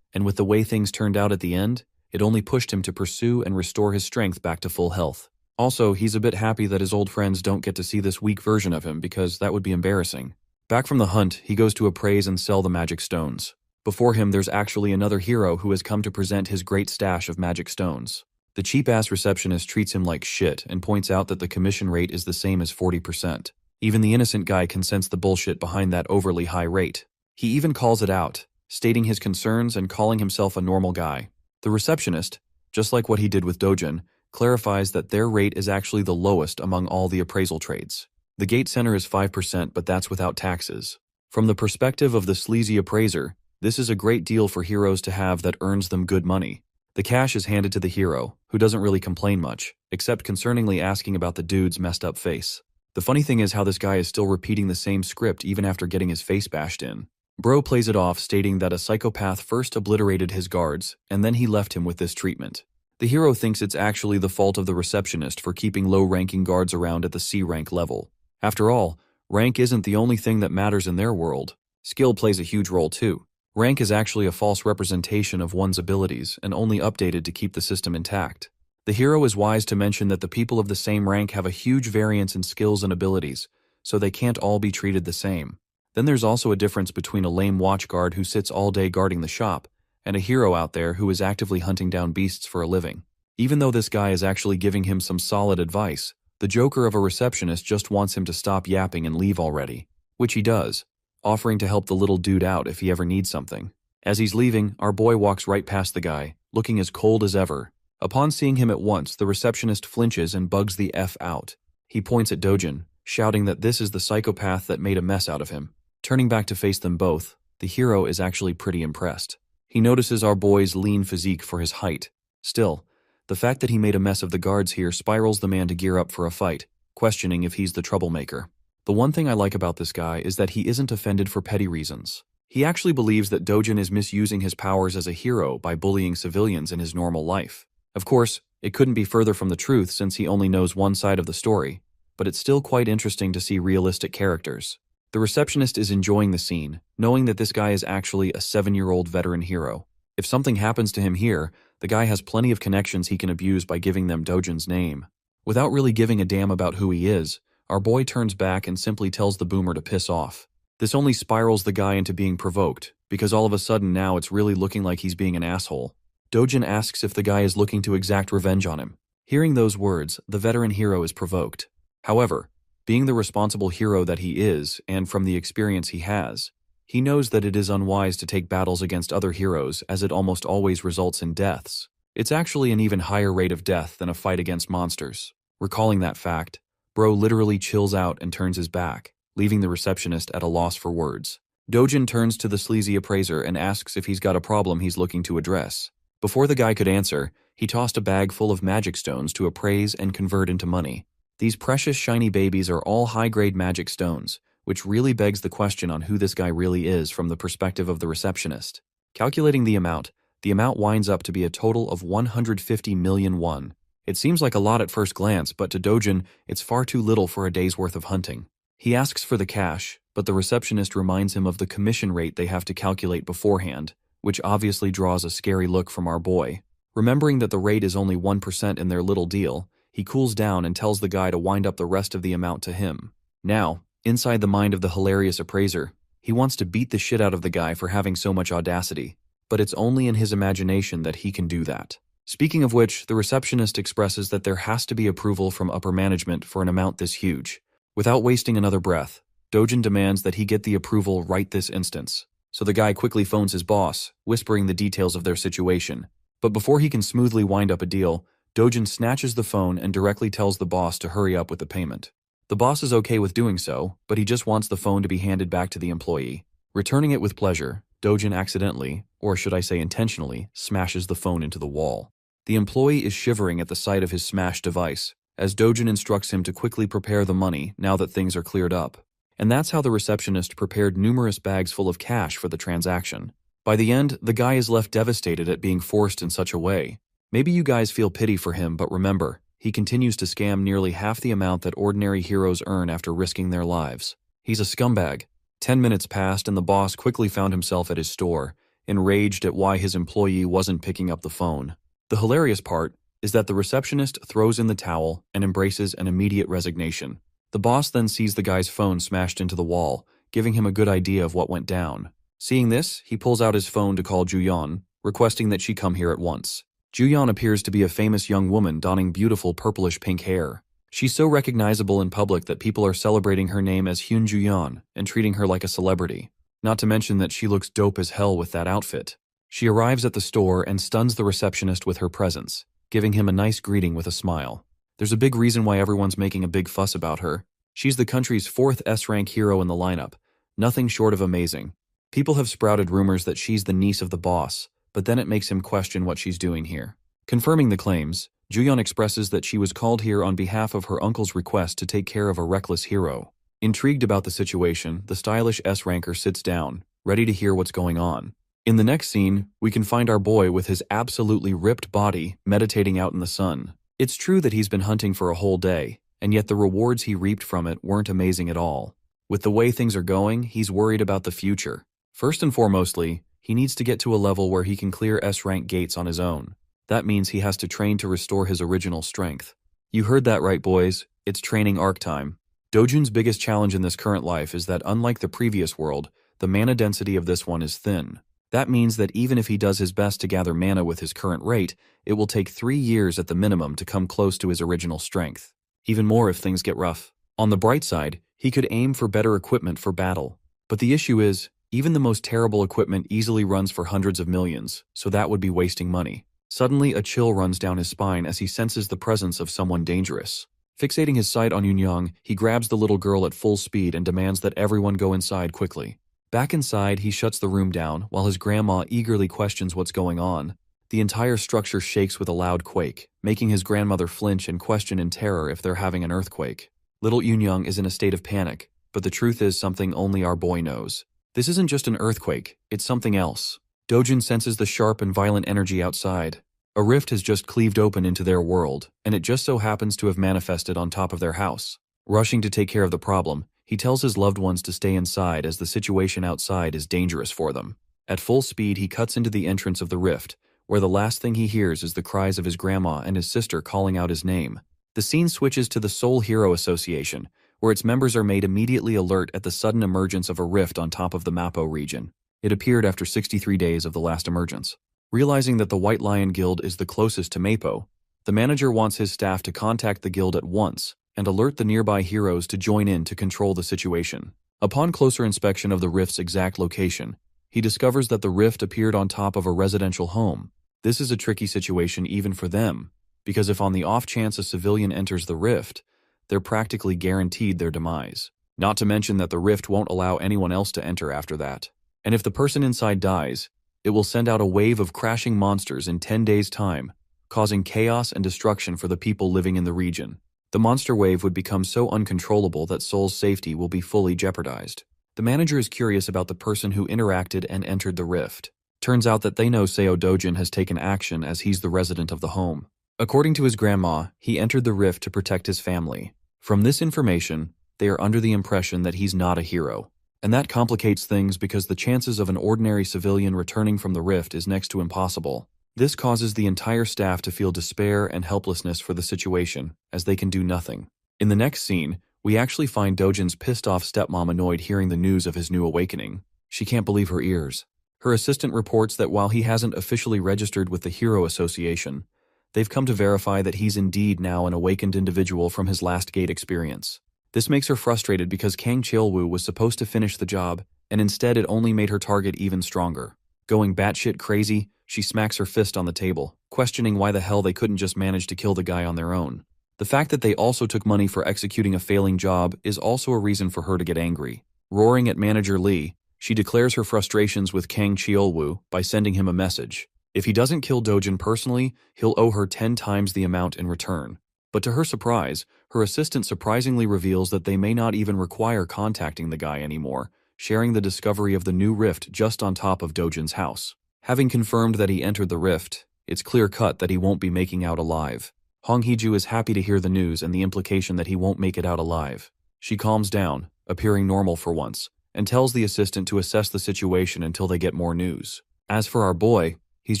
and with the way things turned out at the end, it only pushed him to pursue and restore his strength back to full health. Also, he's a bit happy that his old friends don't get to see this weak version of him because that would be embarrassing. Back from the hunt, he goes to appraise and sell the magic stones. Before him, there's actually another hero who has come to present his great stash of magic stones. The cheap-ass receptionist treats him like shit and points out that the commission rate is the same as 40%. Even the innocent guy can sense the bullshit behind that overly high rate. He even calls it out, stating his concerns and calling himself a normal guy. The receptionist, just like what he did with Dojin, clarifies that their rate is actually the lowest among all the appraisal trades. The gate center is 5%, but that's without taxes. From the perspective of the sleazy appraiser, this is a great deal for heroes to have that earns them good money. The cash is handed to the hero, who doesn't really complain much, except concerningly asking about the dude's messed up face. The funny thing is how this guy is still repeating the same script even after getting his face bashed in. Bro plays it off, stating that a psychopath first obliterated his guards, and then he left him with this treatment. The hero thinks it's actually the fault of the receptionist for keeping low-ranking guards around at the C-rank level. After all, rank isn't the only thing that matters in their world. Skill plays a huge role too. Rank is actually a false representation of one's abilities and only updated to keep the system intact. The hero is wise to mention that the people of the same rank have a huge variance in skills and abilities, so they can't all be treated the same. Then there's also a difference between a lame watchguard who sits all day guarding the shop and a hero out there who is actively hunting down beasts for a living. Even though this guy is actually giving him some solid advice, the joker of a receptionist just wants him to stop yapping and leave already, which he does, offering to help the little dude out if he ever needs something. As he's leaving, our boy walks right past the guy, looking as cold as ever. Upon seeing him at once, the receptionist flinches and bugs the F out. He points at Dojin, shouting that this is the psychopath that made a mess out of him. Turning back to face them both, the hero is actually pretty impressed. He notices our boy's lean physique for his height. Still, the fact that he made a mess of the guards here spirals the man to gear up for a fight, questioning if he's the troublemaker. The one thing I like about this guy is that he isn't offended for petty reasons. He actually believes that Dojin is misusing his powers as a hero by bullying civilians in his normal life. Of course, it couldn't be further from the truth since he only knows one side of the story, but it's still quite interesting to see realistic characters. The receptionist is enjoying the scene, knowing that this guy is actually a 7-year-old veteran hero. If something happens to him here, the guy has plenty of connections he can abuse by giving them Dojin's name. Without really giving a damn about who he is, our boy turns back and simply tells the boomer to piss off. This only spirals the guy into being provoked, because all of a sudden now it's really looking like he's being an asshole. Dojin asks if the guy is looking to exact revenge on him. Hearing those words, the veteran hero is provoked. However, being the responsible hero that he is, and from the experience he has, he knows that it is unwise to take battles against other heroes as it almost always results in deaths. It's actually an even higher rate of death than a fight against monsters. Recalling that fact, Bro literally chills out and turns his back, leaving the receptionist at a loss for words. Dojin turns to the sleazy appraiser and asks if he's got a problem he's looking to address. Before the guy could answer, he tossed a bag full of magic stones to appraise and convert into money. These precious shiny babies are all high-grade magic stones, which really begs the question on who this guy really is from the perspective of the receptionist. Calculating the amount winds up to be a total of 150 million won. It seems like a lot at first glance, but to Dojin, it's far too little for a day's worth of hunting. He asks for the cash, but the receptionist reminds him of the commission rate they have to calculate beforehand, which obviously draws a scary look from our boy. Remembering that the rate is only 1% in their little deal, he cools down and tells the guy to wind up the rest of the amount to him. Now, inside the mind of the hilarious appraiser, he wants to beat the shit out of the guy for having so much audacity, but it's only in his imagination that he can do that. Speaking of which, the receptionist expresses that there has to be approval from upper management for an amount this huge. Without wasting another breath, Dojin demands that he get the approval right this instance. So the guy quickly phones his boss, whispering the details of their situation. But before he can smoothly wind up a deal, Dojin snatches the phone and directly tells the boss to hurry up with the payment. The boss is okay with doing so, but he just wants the phone to be handed back to the employee. Returning it with pleasure, Dojin accidentally, or should I say intentionally, smashes the phone into the wall. The employee is shivering at the sight of his smashed device, as Dojin instructs him to quickly prepare the money now that things are cleared up. And that's how the receptionist prepared numerous bags full of cash for the transaction. By the end, the guy is left devastated at being forced in such a way. Maybe you guys feel pity for him, but remember, he continues to scam nearly half the amount that ordinary heroes earn after risking their lives. He's a scumbag. 10 minutes passed and the boss quickly found himself at his store, enraged at why his employee wasn't picking up the phone. The hilarious part is that the receptionist throws in the towel and embraces an immediate resignation. The boss then sees the guy's phone smashed into the wall, giving him a good idea of what went down. Seeing this, he pulls out his phone to call Juyeon, requesting that she come here at once. Juyeon appears to be a famous young woman donning beautiful purplish-pink hair. She's so recognizable in public that people are celebrating her name as Hyun Juyeon and treating her like a celebrity. Not to mention that she looks dope as hell with that outfit. She arrives at the store and stuns the receptionist with her presence, giving him a nice greeting with a smile. There's a big reason why everyone's making a big fuss about her. She's the country's 4th S-rank hero in the lineup, nothing short of amazing. People have sprouted rumors that she's the niece of the boss, but then it makes him question what she's doing here. Confirming the claims, Juyeon expresses that she was called here on behalf of her uncle's request to take care of a reckless hero. Intrigued about the situation, the stylish S-ranker sits down, ready to hear what's going on. In the next scene, we can find our boy with his absolutely ripped body meditating out in the sun. It's true that he's been hunting for a whole day, and yet the rewards he reaped from it weren't amazing at all. With the way things are going, he's worried about the future. First and foremostly, he needs to get to a level where he can clear S-rank gates on his own. That means he has to train to restore his original strength. You heard that right, boys. It's training arc time. Dojin's biggest challenge in this current life is that unlike the previous world, the mana density of this one is thin. That means that even if he does his best to gather mana with his current rate, it will take 3 years at the minimum to come close to his original strength. Even more if things get rough. On the bright side, he could aim for better equipment for battle. But the issue is, even the most terrible equipment easily runs for hundreds of millions, so that would be wasting money. Suddenly, a chill runs down his spine as he senses the presence of someone dangerous. Fixating his sight on Yunyang, he grabs the little girl at full speed and demands that everyone go inside quickly. Back inside, he shuts the room down while his grandma eagerly questions what's going on. The entire structure shakes with a loud quake, making his grandmother flinch and question in terror if they're having an earthquake. Little Yunyang is in a state of panic, but the truth is something only our boy knows. This isn't just an earthquake, it's something else. Dojin senses the sharp and violent energy outside. A rift has just cleaved open into their world, and it just so happens to have manifested on top of their house. Rushing to take care of the problem, he tells his loved ones to stay inside as the situation outside is dangerous for them. At full speed, he cuts into the entrance of the rift, where the last thing he hears is the cries of his grandma and his sister calling out his name. The scene switches to the Seoul Hero Association, where its members are made immediately alert at the sudden emergence of a rift on top of the Mapo region. It appeared after 63 days of the last emergence. Realizing that the White Lion Guild is the closest to Mapo, the manager wants his staff to contact the guild at once and alert the nearby heroes to join in to control the situation. Upon closer inspection of the rift's exact location, he discovers that the rift appeared on top of a residential home. This is a tricky situation even for them, because if on the off chance a civilian enters the rift, they're practically guaranteed their demise. Not to mention that the rift won't allow anyone else to enter after that. And if the person inside dies, it will send out a wave of crashing monsters in 10 days' time, causing chaos and destruction for the people living in the region. The monster wave would become so uncontrollable that Seoul's safety will be fully jeopardized. The manager is curious about the person who interacted and entered the rift. Turns out that they know Seo Dojin has taken action as he's the resident of the home. According to his grandma, he entered the rift to protect his family. From this information, they are under the impression that he's not a hero. And that complicates things because the chances of an ordinary civilian returning from the rift is next to impossible. This causes the entire staff to feel despair and helplessness for the situation, as they can do nothing. In the next scene, we actually find Dojin's pissed-off stepmom annoyed hearing the news of his new awakening. She can't believe her ears. Her assistant reports that while he hasn't officially registered with the Hero Association, they've come to verify that he's indeed now an awakened individual from his last gate experience. This makes her frustrated because Kang Cheolwoo was supposed to finish the job, and instead it only made her target even stronger. Going batshit crazy, she smacks her fist on the table, questioning why the hell they couldn't just manage to kill the guy on their own. The fact that they also took money for executing a failing job is also a reason for her to get angry. Roaring at manager Lee, she declares her frustrations with Kang Cheolwoo by sending him a message. If he doesn't kill Dojin personally, he'll owe her 10 times the amount in return. But to her surprise, her assistant surprisingly reveals that they may not even require contacting the guy anymore, sharing the discovery of the new rift just on top of Dojin's house. Having confirmed that he entered the rift, it's clear-cut that he won't be making out alive. Hong Hee-ju is happy to hear the news and the implication that he won't make it out alive. She calms down, appearing normal for once, and tells the assistant to assess the situation until they get more news. As for our boy, he's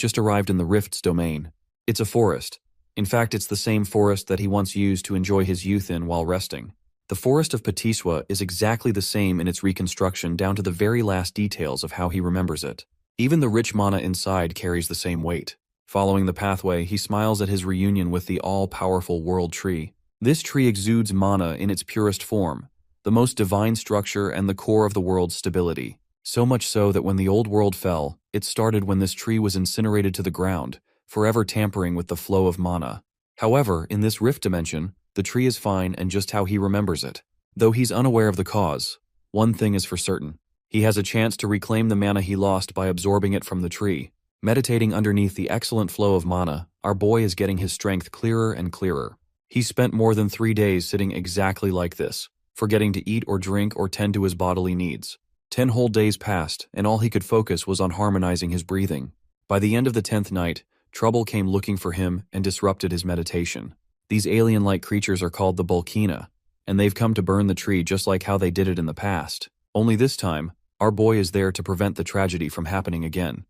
just arrived in the rift's domain. It's a forest. In fact, it's the same forest that he once used to enjoy his youth in while resting. The forest of Patiswa is exactly the same in its reconstruction down to the very last details of how he remembers it. Even the rich mana inside carries the same weight. Following the pathway, he smiles at his reunion with the all-powerful world tree. This tree exudes mana in its purest form, the most divine structure and the core of the world's stability. So much so that when the old world fell, it started when this tree was incinerated to the ground, forever tampering with the flow of mana. However, in this rift dimension, the tree is fine and just how he remembers it. Though he's unaware of the cause, one thing is for certain. He has a chance to reclaim the mana he lost by absorbing it from the tree. Meditating underneath the excellent flow of mana, our boy is getting his strength clearer and clearer. He spent more than 3 days sitting exactly like this, forgetting to eat or drink or tend to his bodily needs. 10 whole days passed, and all he could focus was on harmonizing his breathing. By the end of the 10th night, trouble came looking for him and disrupted his meditation. These alien-like creatures are called the Bulkina, and they've come to burn the tree just like how they did it in the past. Only this time, our boy is there to prevent the tragedy from happening again.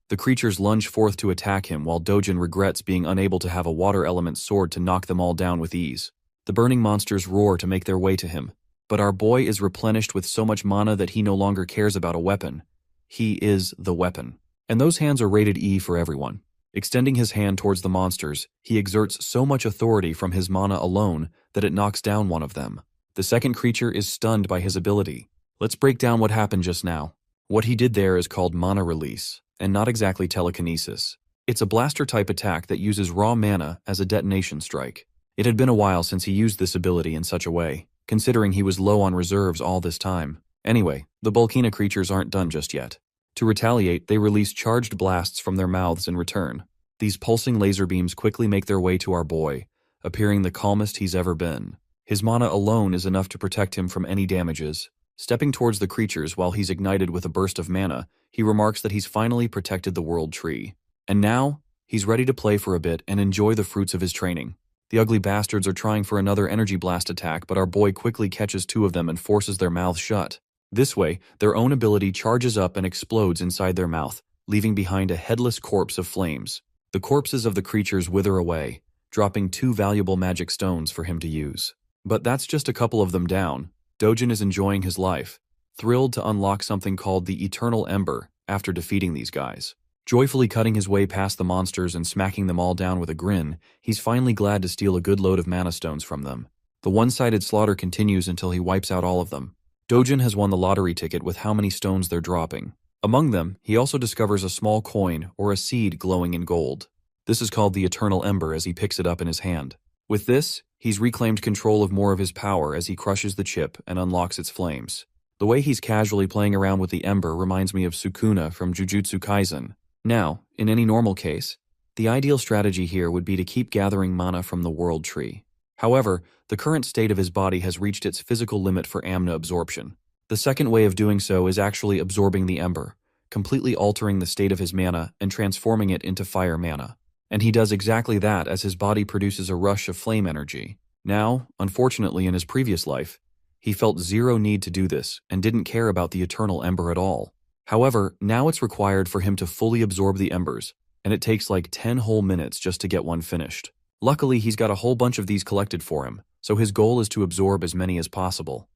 The creatures lunge forth to attack him while Dojin regrets being unable to have a water element sword to knock them all down with ease. The burning monsters roar to make their way to him, but our boy is replenished with so much mana that he no longer cares about a weapon. He is the weapon. And those hands are rated E for everyone. Extending his hand towards the monsters, he exerts so much authority from his mana alone that it knocks down one of them. The second creature is stunned by his ability. Let's break down what happened just now. What he did there is called mana release, and not exactly telekinesis. It's a blaster-type attack that uses raw mana as a detonation strike. It had been a while since he used this ability in such a way, considering he was low on reserves all this time. Anyway, the Bulkina creatures aren't done just yet. To retaliate, they release charged blasts from their mouths in return. These pulsing laser beams quickly make their way to our boy, appearing the calmest he's ever been. His mana alone is enough to protect him from any damages. Stepping towards the creatures while he's ignited with a burst of mana, he remarks that he's finally protected the world tree. And now, he's ready to play for a bit and enjoy the fruits of his training. The ugly bastards are trying for another energy blast attack, but our boy quickly catches two of them and forces their mouths shut. This way, their own ability charges up and explodes inside their mouth, leaving behind a headless corpse of flames. The corpses of the creatures wither away, dropping 2 valuable magic stones for him to use. But that's just a couple of them down. Dojin is enjoying his life, thrilled to unlock something called the Eternal Ember after defeating these guys. Joyfully cutting his way past the monsters and smacking them all down with a grin, he's finally glad to steal a good load of mana stones from them. The one-sided slaughter continues until he wipes out all of them. Dojin has won the lottery ticket with how many stones they're dropping. Among them, he also discovers a small coin or a seed glowing in gold. This is called the Eternal Ember as he picks it up in his hand. With this, he's reclaimed control of more of his power as he crushes the chip and unlocks its flames. The way he's casually playing around with the ember reminds me of Sukuna from Jujutsu Kaisen. Now, in any normal case, the ideal strategy here would be to keep gathering mana from the world tree. However, the current state of his body has reached its physical limit for amna absorption. The second way of doing so is actually absorbing the ember, completely altering the state of his mana and transforming it into fire mana. And he does exactly that as his body produces a rush of flame energy. Now, unfortunately in his previous life, he felt zero need to do this and didn't care about the Eternal Ember at all. However, now it's required for him to fully absorb the embers, and it takes like 10 whole minutes just to get one finished. Luckily, he's got a whole bunch of these collected for him, so his goal is to absorb as many as possible.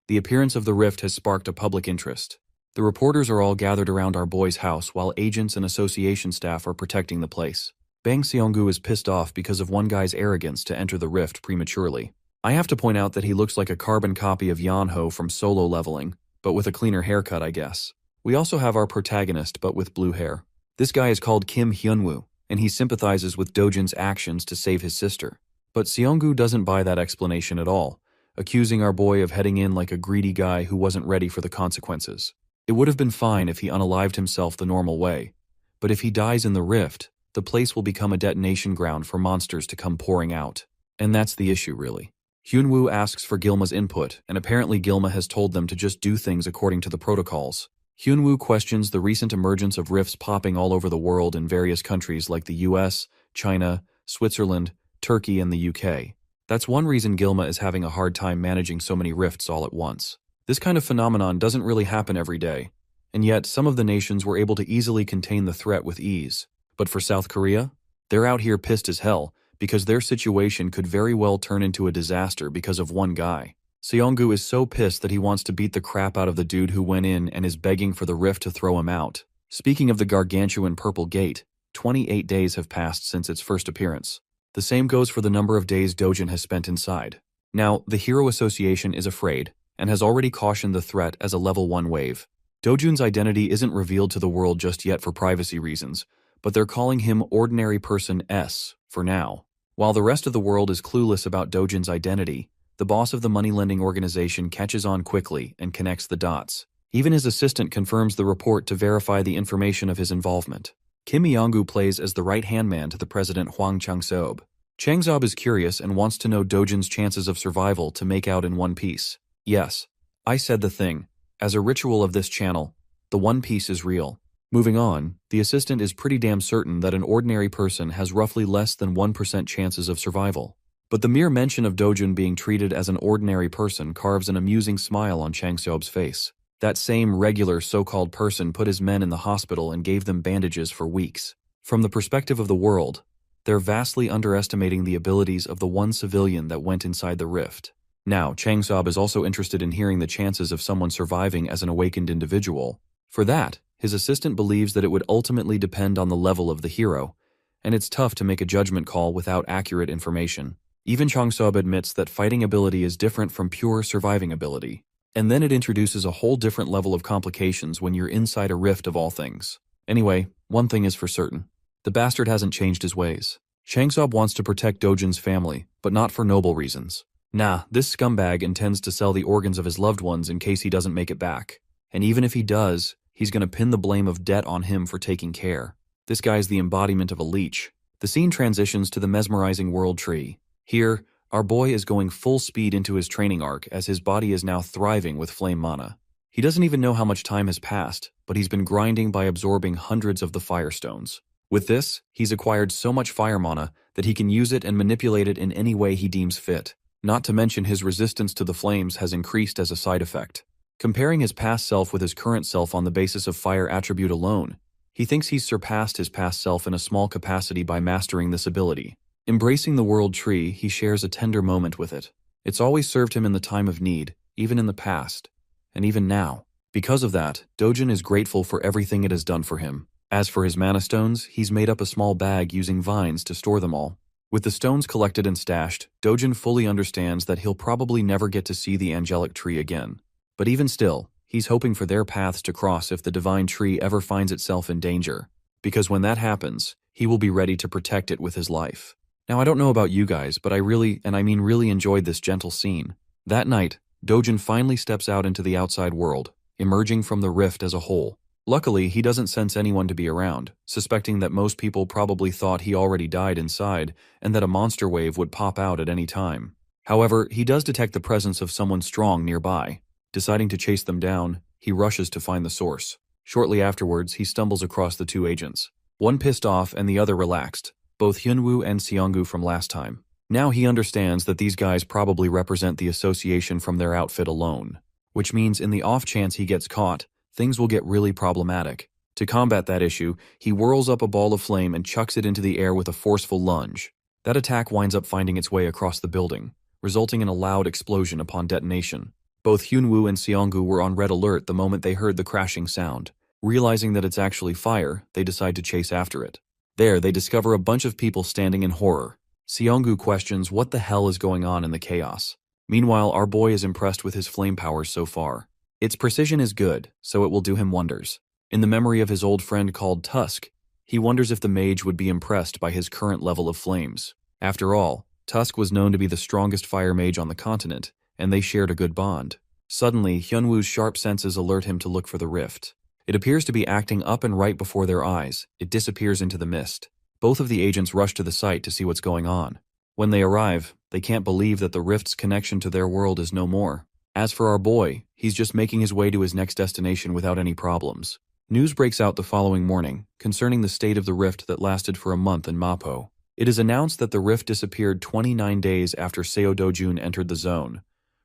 The appearance of the rift has sparked a public interest. The reporters are all gathered around our boy's house while agents and association staff are protecting the place. Bang Seonggu is pissed off because of one guy's arrogance to enter the rift prematurely. I have to point out that he looks like a carbon copy of Yeonho from Solo Leveling, but with a cleaner haircut, I guess. We also have our protagonist, but with blue hair. This guy is called Kim Hyunwoo, and he sympathizes with Dojin's actions to save his sister. But Seonggu doesn't buy that explanation at all, accusing our boy of heading in like a greedy guy who wasn't ready for the consequences. It would have been fine if he unalived himself the normal way, but if he dies in the rift, the place will become a detonation ground for monsters to come pouring out. And that's the issue, really. Hyunwoo asks for Gilma's input, and apparently Gilma has told them to just do things according to the protocols. Hyunwoo questions the recent emergence of rifts popping all over the world in various countries like the US, China, Switzerland, Turkey, and the UK. That's one reason Gilma is having a hard time managing so many rifts all at once. This kind of phenomenon doesn't really happen every day, and yet some of the nations were able to easily contain the threat with ease. But for South Korea, they're out here pissed as hell because their situation could very well turn into a disaster because of one guy. Seonggu is so pissed that he wants to beat the crap out of the dude who went in and is begging for the rift to throw him out. Speaking of the gargantuan purple gate, 28 days have passed since its first appearance. The same goes for the number of days Dojin has spent inside. Now, the Hero Association is afraid and has already cautioned the threat as a level 1 wave. Dojin's identity isn't revealed to the world just yet for privacy reasons, but they're calling him Ordinary Person S for now. While the rest of the world is clueless about Dojin's identity, the boss of the money-lending organization catches on quickly and connects the dots. Even his assistant confirms the report to verify the information of his involvement. Kim Myong-gu plays as the right-hand man to the president Hwang Chang-seob. Chang-seob is curious and wants to know Dojin's chances of survival to make out in one piece. Yes, I said the thing. As a ritual of this channel, the One Piece is real. Moving on, the assistant is pretty damn certain that an ordinary person has roughly less than 1% chances of survival. But the mere mention of Dojin being treated as an ordinary person carves an amusing smile on Chang-seob's face. That same regular so-called person put his men in the hospital and gave them bandages for weeks. From the perspective of the world, they're vastly underestimating the abilities of the one civilian that went inside the rift. Now, Chang-seob is also interested in hearing the chances of someone surviving as an awakened individual. For that, his assistant believes that it would ultimately depend on the level of the hero, and it's tough to make a judgment call without accurate information. Even Chang-seob admits that fighting ability is different from pure surviving ability. And then it introduces a whole different level of complications when you're inside a rift of all things. Anyway, one thing is for certain. The bastard hasn't changed his ways. Changseob wants to protect Dojin's family, but not for noble reasons. Nah, this scumbag intends to sell the organs of his loved ones in case he doesn't make it back. And even if he does, he's gonna pin the blame of debt on him for taking care. This guy's the embodiment of a leech. The scene transitions to the mesmerizing world tree. Here, our boy is going full speed into his training arc as his body is now thriving with flame mana. He doesn't even know how much time has passed, but he's been grinding by absorbing hundreds of the firestones. With this, he's acquired so much fire mana that he can use it and manipulate it in any way he deems fit. Not to mention his resistance to the flames has increased as a side effect. Comparing his past self with his current self on the basis of fire attribute alone, he thinks he's surpassed his past self in a small capacity by mastering this ability. Embracing the world tree, he shares a tender moment with it. It's always served him in the time of need, even in the past, and even now. Because of that, Dojin is grateful for everything it has done for him. As for his mana stones, he's made up a small bag using vines to store them all. With the stones collected and stashed, Dojin fully understands that he'll probably never get to see the angelic tree again. But even still, he's hoping for their paths to cross if the divine tree ever finds itself in danger, because when that happens, he will be ready to protect it with his life. Now, I don't know about you guys, but I really enjoyed this gentle scene. That night, Dojin finally steps out into the outside world, emerging from the rift as a whole. Luckily, he doesn't sense anyone to be around, suspecting that most people probably thought he already died inside and that a monster wave would pop out at any time. However, he does detect the presence of someone strong nearby. Deciding to chase them down, he rushes to find the source. Shortly afterwards, he stumbles across the two agents. One pissed off and the other relaxed, both Hyunwoo and Seonggu from last time. Now he understands that these guys probably represent the association from their outfit alone, which means in the off chance he gets caught, things will get really problematic. To combat that issue, he whirls up a ball of flame and chucks it into the air with a forceful lunge. That attack winds up finding its way across the building, resulting in a loud explosion upon detonation. Both Hyunwoo and Seonggu were on red alert the moment they heard the crashing sound. Realizing that it's actually fire, they decide to chase after it. There, they discover a bunch of people standing in horror. Seonggu questions what the hell is going on in the chaos. Meanwhile, our boy is impressed with his flame powers so far. Its precision is good, so it will do him wonders. In the memory of his old friend called Tusk, he wonders if the mage would be impressed by his current level of flames. After all, Tusk was known to be the strongest fire mage on the continent, and they shared a good bond. Suddenly, Hyunwoo's sharp senses alert him to look for the rift. It appears to be acting up and right before their eyes. It disappears into the mist. Both of the agents rush to the site to see what's going on. When they arrive, they can't believe that the rift's connection to their world is no more. As for our boy, he's just making his way to his next destination without any problems. News breaks out the following morning concerning the state of the rift that lasted for a month in Mapo. It is announced that the rift disappeared 29 days after Seo Dojun entered the zone,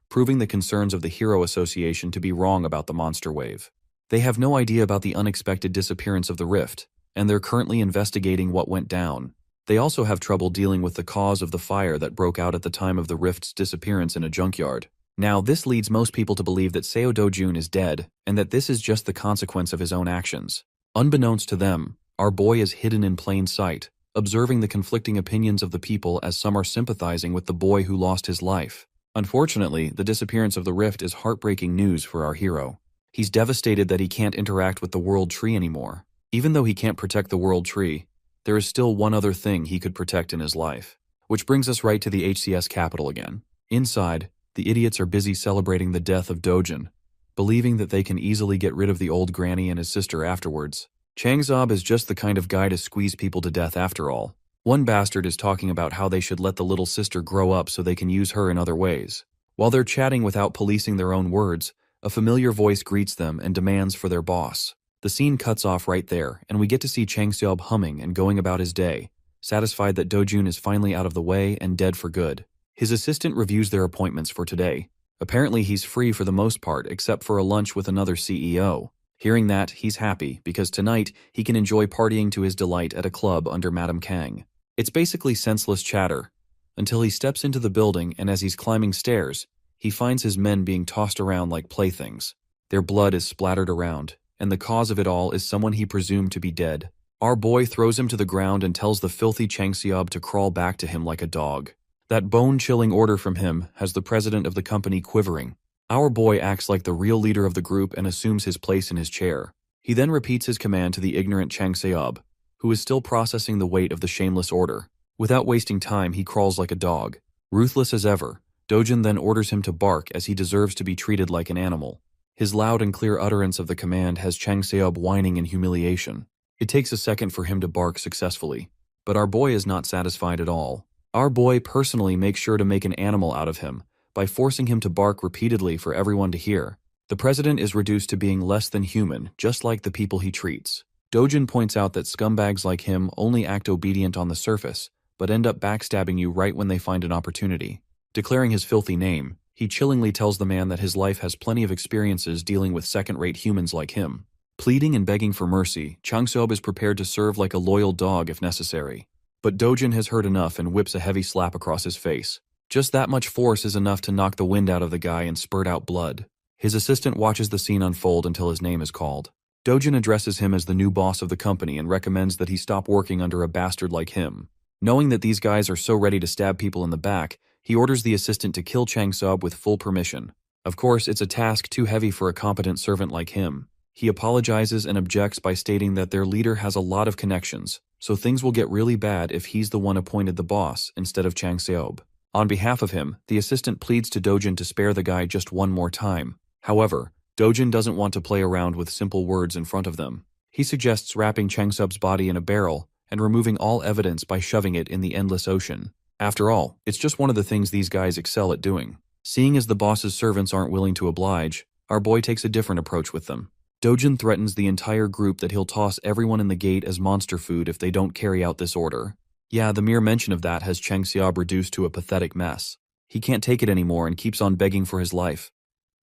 proving the concerns of the Hero Association to be wrong about the monster wave. They have no idea about the unexpected disappearance of the rift, and they're currently investigating what went down. They also have trouble dealing with the cause of the fire that broke out at the time of the rift's disappearance in a junkyard. Now, this leads most people to believe that Seo Dojun is dead, and that this is just the consequence of his own actions. Unbeknownst to them, our boy is hidden in plain sight, observing the conflicting opinions of the people as some are sympathizing with the boy who lost his life. Unfortunately, the disappearance of the rift is heartbreaking news for our hero. He's devastated that he can't interact with the world tree anymore. Even though he can't protect the world tree, there is still one other thing he could protect in his life. Which brings us right to the HCS capital again. Inside, the idiots are busy celebrating the death of Dojin, believing that they can easily get rid of the old granny and his sister afterwards. Changseob is just the kind of guy to squeeze people to death after all. One bastard is talking about how they should let the little sister grow up so they can use her in other ways. While they're chatting without policing their own words, a familiar voice greets them and demands for their boss. The scene cuts off right there, and we get to see Changseob humming and going about his day, satisfied that Dojun is finally out of the way and dead for good. His assistant reviews their appointments for today. Apparently he's free for the most part except for a lunch with another CEO. Hearing that, he's happy because tonight he can enjoy partying to his delight at a club under Madam Kang. It's basically senseless chatter, until he steps into the building and as he's climbing stairs, he finds his men being tossed around like playthings. Their blood is splattered around, and the cause of it all is someone he presumed to be dead. Our boy throws him to the ground and tells the filthy Changseob to crawl back to him like a dog. That bone-chilling order from him has the president of the company quivering. Our boy acts like the real leader of the group and assumes his place in his chair. He then repeats his command to the ignorant Changseob, who is still processing the weight of the shameless order. Without wasting time, he crawls like a dog. Ruthless as ever, Dojin then orders him to bark as he deserves to be treated like an animal. His loud and clear utterance of the command has Chang Seob whining in humiliation. It takes a second for him to bark successfully. But our boy is not satisfied at all. Our boy personally makes sure to make an animal out of him by forcing him to bark repeatedly for everyone to hear. The president is reduced to being less than human, just like the people he treats. Dojin points out that scumbags like him only act obedient on the surface, but end up backstabbing you right when they find an opportunity. Declaring his filthy name, he chillingly tells the man that his life has plenty of experiences dealing with second-rate humans like him. Pleading and begging for mercy, Chang Seob is prepared to serve like a loyal dog if necessary. But Dojin has heard enough and whips a heavy slap across his face. Just that much force is enough to knock the wind out of the guy and spurt out blood. His assistant watches the scene unfold until his name is called. Dojin addresses him as the new boss of the company and recommends that he stop working under a bastard like him. Knowing that these guys are so ready to stab people in the back, he orders the assistant to kill Chang Seob with full permission. Of course, it's a task too heavy for a competent servant like him. He apologizes and objects by stating that their leader has a lot of connections, so things will get really bad if he's the one appointed the boss instead of Chang Seob. On behalf of him, the assistant pleads to Dojin to spare the guy just one more time. However, Dojin doesn't want to play around with simple words in front of them. He suggests wrapping Chang Seob's body in a barrel and removing all evidence by shoving it in the endless ocean. After all, it's just one of the things these guys excel at doing. Seeing as the boss's servants aren't willing to oblige, our boy takes a different approach with them. Dojin threatens the entire group that he'll toss everyone in the gate as monster food if they don't carry out this order. Yeah, the mere mention of that has Chang Seob reduced to a pathetic mess. He can't take it anymore and keeps on begging for his life,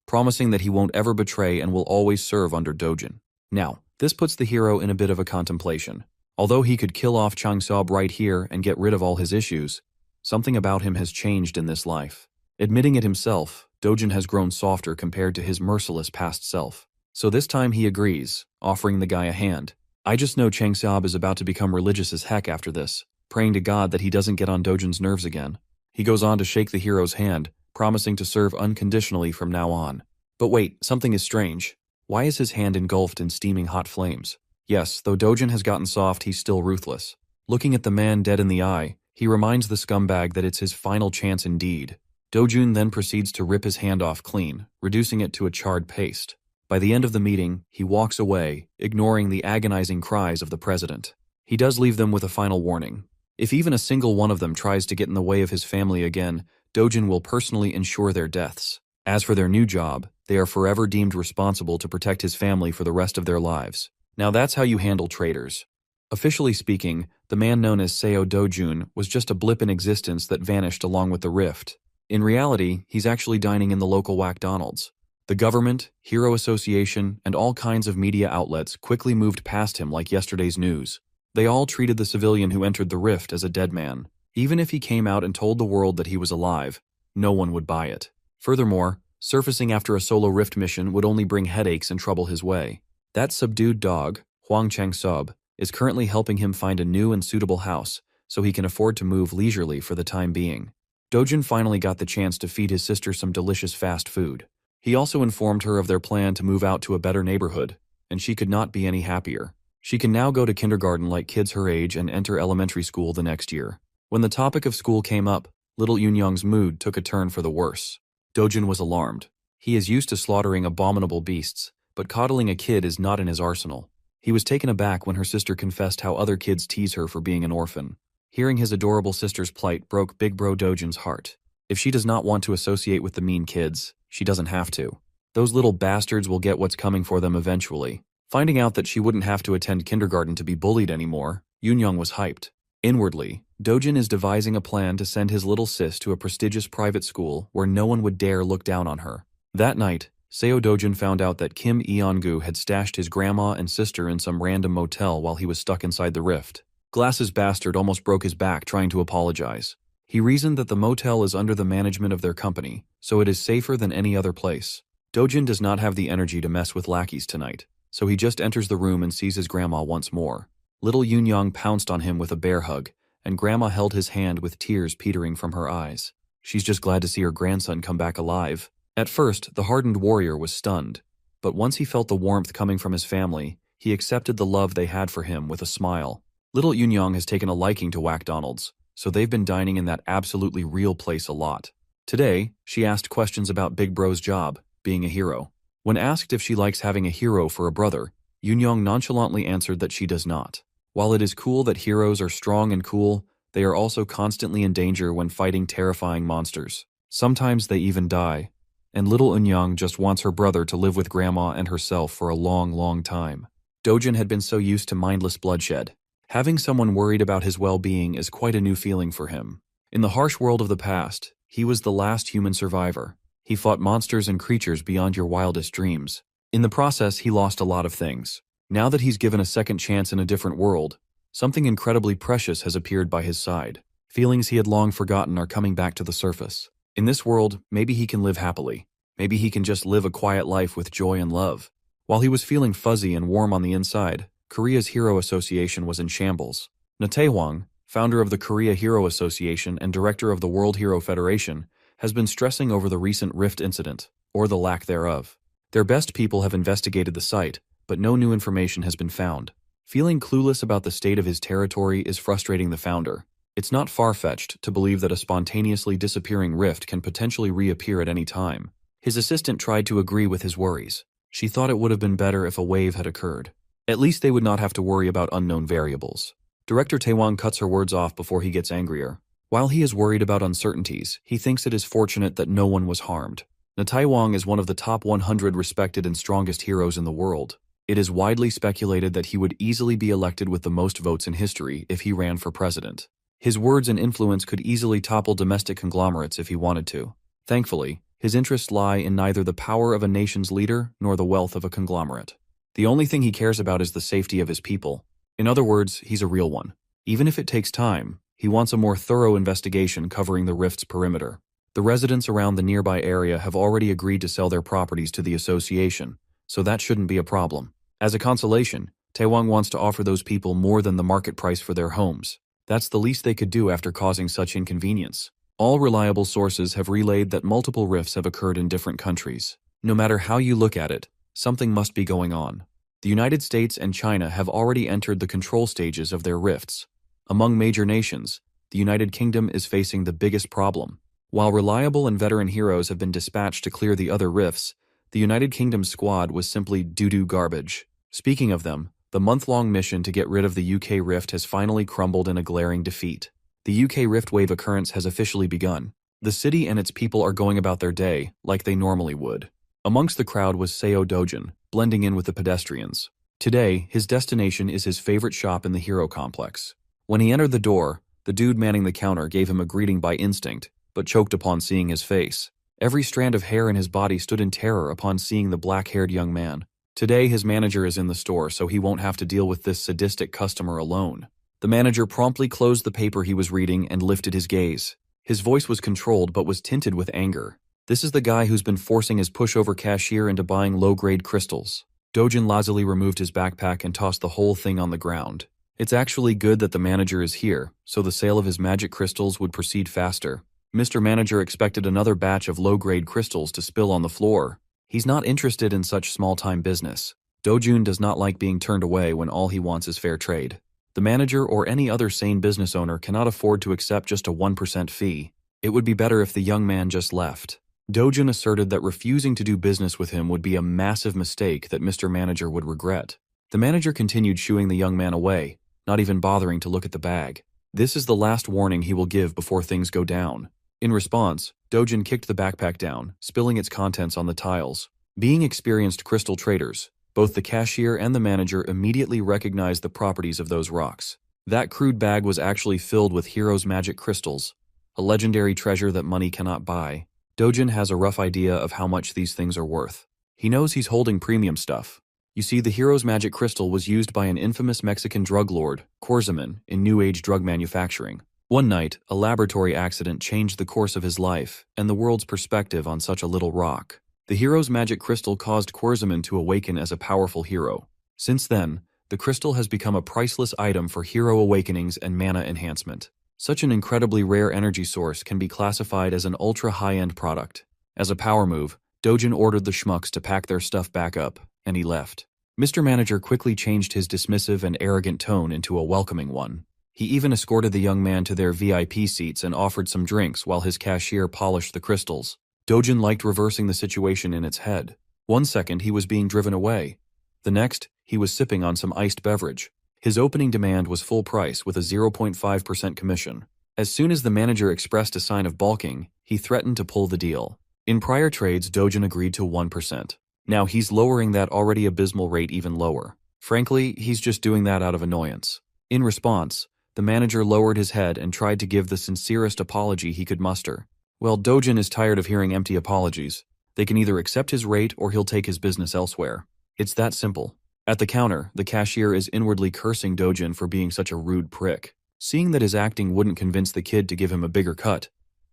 promising that he won't ever betray and will always serve under Dojin. Now, this puts the hero in a bit of a contemplation. Although he could kill off Chang Seob right here and get rid of all his issues, something about him has changed in this life. Admitting it himself, Dojin has grown softer compared to his merciless past self. So this time he agrees, offering the guy a hand. I just know Chang Seob is about to become religious as heck after this, praying to God that he doesn't get on Dojin's nerves again. He goes on to shake the hero's hand, promising to serve unconditionally from now on. But wait, something is strange. Why is his hand engulfed in steaming hot flames? Yes, though Dojin has gotten soft, he's still ruthless. Looking at the man dead in the eye, he reminds the scumbag that it's his final chance indeed. Dojin then proceeds to rip his hand off clean, reducing it to a charred paste. By the end of the meeting, he walks away, ignoring the agonizing cries of the president. He does leave them with a final warning. If even a single one of them tries to get in the way of his family again, Dojin will personally ensure their deaths. As for their new job, they are forever deemed responsible to protect his family for the rest of their lives. Now that's how you handle traitors. Officially speaking, the man known as Seo Dojun was just a blip in existence that vanished along with the rift. In reality, he's actually dining in the local McDonald's. The government, Hero Association, and all kinds of media outlets quickly moved past him like yesterday's news. They all treated the civilian who entered the rift as a dead man. Even if he came out and told the world that he was alive, no one would buy it. Furthermore, surfacing after a solo rift mission would only bring headaches and trouble his way. That subdued dog, Huang Chang Seob, is currently helping him find a new and suitable house so he can afford to move leisurely for the time being. Dojin finally got the chance to feed his sister some delicious fast food. He also informed her of their plan to move out to a better neighborhood, and she could not be any happier. She can now go to kindergarten like kids her age and enter elementary school the next year. When the topic of school came up, little Yunyang's mood took a turn for the worse. Dojin was alarmed. He is used to slaughtering abominable beasts, but coddling a kid is not in his arsenal. He was taken aback when her sister confessed how other kids tease her for being an orphan. Hearing his adorable sister's plight broke Big Bro Dojin's heart. If she does not want to associate with the mean kids, she doesn't have to. Those little bastards will get what's coming for them eventually. Finding out that she wouldn't have to attend kindergarten to be bullied anymore, Yunyang was hyped. Inwardly, Dojin is devising a plan to send his little sis to a prestigious private school where no one would dare look down on her. That night, Seo Dojin found out that Kim Eongu had stashed his grandma and sister in some random motel while he was stuck inside the rift. Glasses bastard almost broke his back trying to apologize. He reasoned that the motel is under the management of their company, so it is safer than any other place. Dojin does not have the energy to mess with lackeys tonight, so he just enters the room and sees his grandma once more. Little Yunyang pounced on him with a bear hug, and grandma held his hand with tears petering from her eyes. She's just glad to see her grandson come back alive. At first, the hardened warrior was stunned, but once he felt the warmth coming from his family, he accepted the love they had for him with a smile. Little Yunyang has taken a liking to McDonald's, so they've been dining in that absolutely real place a lot. Today, she asked questions about Big Bro's job, being a hero. When asked if she likes having a hero for a brother, Yoon nonchalantly answered that she does not. While it is cool that heroes are strong and cool, they are also constantly in danger when fighting terrifying monsters. Sometimes they even die. And little Eun just wants her brother to live with grandma and herself for a long, long time. Dojin had been so used to mindless bloodshed. Having someone worried about his well-being is quite a new feeling for him. In the harsh world of the past, he was the last human survivor. He fought monsters and creatures beyond your wildest dreams. In the process, he lost a lot of things. Now that he's given a second chance in a different world, something incredibly precious has appeared by his side. Feelings he had long forgotten are coming back to the surface. In this world, maybe he can live happily. Maybe he can just live a quiet life with joy and love. While he was feeling fuzzy and warm on the inside, Korea's Hero Association was in shambles. Taewang, founder of the Korea Hero Association and director of the World Hero Federation, has been stressing over the recent rift incident, or the lack thereof. Their best people have investigated the site, but no new information has been found. Feeling clueless about the state of his territory is frustrating the founder. It's not far-fetched to believe that a spontaneously disappearing rift can potentially reappear at any time. His assistant tried to agree with his worries. She thought it would have been better if a wave had occurred. At least they would not have to worry about unknown variables. Director Taewang cuts her words off before he gets angrier. While he is worried about uncertainties, he thinks it is fortunate that no one was harmed. Taewang is one of the top 100 respected and strongest heroes in the world. It is widely speculated that he would easily be elected with the most votes in history if he ran for president. His words and influence could easily topple domestic conglomerates if he wanted to. Thankfully, his interests lie in neither the power of a nation's leader nor the wealth of a conglomerate. The only thing he cares about is the safety of his people. In other words, he's a real one. Even if it takes time, he wants a more thorough investigation covering the rift's perimeter. The residents around the nearby area have already agreed to sell their properties to the association, so that shouldn't be a problem. As a consolation, Taewang wants to offer those people more than the market price for their homes. That's the least they could do after causing such inconvenience. All reliable sources have relayed that multiple rifts have occurred in different countries. No matter how you look at it, something must be going on. The United States and China have already entered the control stages of their rifts. Among major nations, the United Kingdom is facing the biggest problem. While reliable and veteran heroes have been dispatched to clear the other rifts, the United Kingdom's squad was simply doo-doo garbage. Speaking of them, the month-long mission to get rid of the UK rift has finally crumbled in a glaring defeat. The UK rift wave occurrence has officially begun. The city and its people are going about their day like they normally would. Amongst the crowd was Seo Dojin, blending in with the pedestrians. Today, his destination is his favorite shop in the hero complex. When he entered the door, the dude manning the counter gave him a greeting by instinct, but choked upon seeing his face. Every strand of hair in his body stood in terror upon seeing the black-haired young man. Today, his manager is in the store, so he won't have to deal with this sadistic customer alone. The manager promptly closed the paper he was reading and lifted his gaze. His voice was controlled but was tinted with anger. This is the guy who's been forcing his pushover cashier into buying low-grade crystals. Dojin lazily removed his backpack and tossed the whole thing on the ground. It's actually good that the manager is here, so the sale of his magic crystals would proceed faster. Mr. Manager expected another batch of low-grade crystals to spill on the floor. He's not interested in such small-time business. Dojun does not like being turned away when all he wants is fair trade. The manager or any other sane business owner cannot afford to accept just a 1% fee. It would be better if the young man just left. Dojun asserted that refusing to do business with him would be a massive mistake that Mr. Manager would regret. The manager continued shooing the young man away, not even bothering to look at the bag. This is the last warning he will give before things go down. In response, Dojin kicked the backpack down, spilling its contents on the tiles. Being experienced crystal traders, both the cashier and the manager immediately recognized the properties of those rocks. That crude bag was actually filled with Hero's magic crystals, a legendary treasure that money cannot buy. Dojin has a rough idea of how much these things are worth. He knows he's holding premium stuff. You see, the Hero's magic crystal was used by an infamous Mexican drug lord, Corzaman, in New Age drug manufacturing. One night, a laboratory accident changed the course of his life and the world's perspective on such a little rock. The Hero's magic crystal caused Corzaman to awaken as a powerful hero. Since then, the crystal has become a priceless item for hero awakenings and mana enhancement. Such an incredibly rare energy source can be classified as an ultra-high-end product. As a power move, Dojin ordered the schmucks to pack their stuff back up, and he left. Mr. Manager quickly changed his dismissive and arrogant tone into a welcoming one. He even escorted the young man to their VIP seats and offered some drinks while his cashier polished the crystals. Dojin liked reversing the situation in its head. One second he was being driven away. The next, he was sipping on some iced beverage. His opening demand was full price with a 0.5% commission. As soon as the manager expressed a sign of balking, he threatened to pull the deal. In prior trades, Dojin agreed to 1%. Now he's lowering that already abysmal rate even lower. Frankly, he's just doing that out of annoyance. In response, the manager lowered his head and tried to give the sincerest apology he could muster. Well, Dojin is tired of hearing empty apologies. They can either accept his rate or he'll take his business elsewhere. It's that simple. At the counter, the cashier is inwardly cursing Dojin for being such a rude prick. Seeing that his acting wouldn't convince the kid to give him a bigger cut,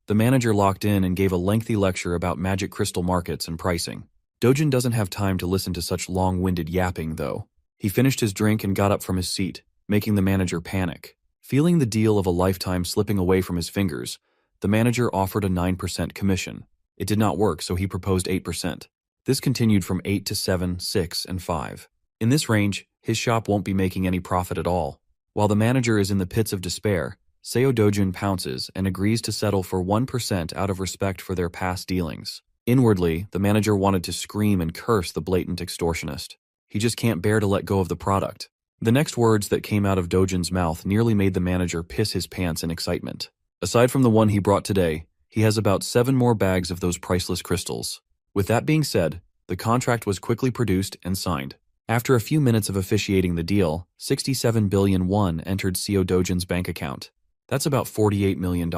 the manager locked in and gave a lengthy lecture about magic crystal markets and pricing. Dojin doesn't have time to listen to such long-winded yapping, though. He finished his drink and got up from his seat, making the manager panic. Feeling the deal of a lifetime slipping away from his fingers, the manager offered a 9% commission. It did not work, so he proposed 8%. This continued from 8 to 7, 6, and 5. In this range, his shop won't be making any profit at all. While the manager is in the pits of despair, Seo Dojun pounces and agrees to settle for 1% out of respect for their past dealings. Inwardly, the manager wanted to scream and curse the blatant extortionist. He just can't bear to let go of the product. The next words that came out of Dojin's mouth nearly made the manager piss his pants in excitement. Aside from the one he brought today, he has about 7 more bags of those priceless crystals. With that being said, the contract was quickly produced and signed. After a few minutes of officiating the deal, 67 billion won entered Seo Dojin's bank account. That's about $48 million.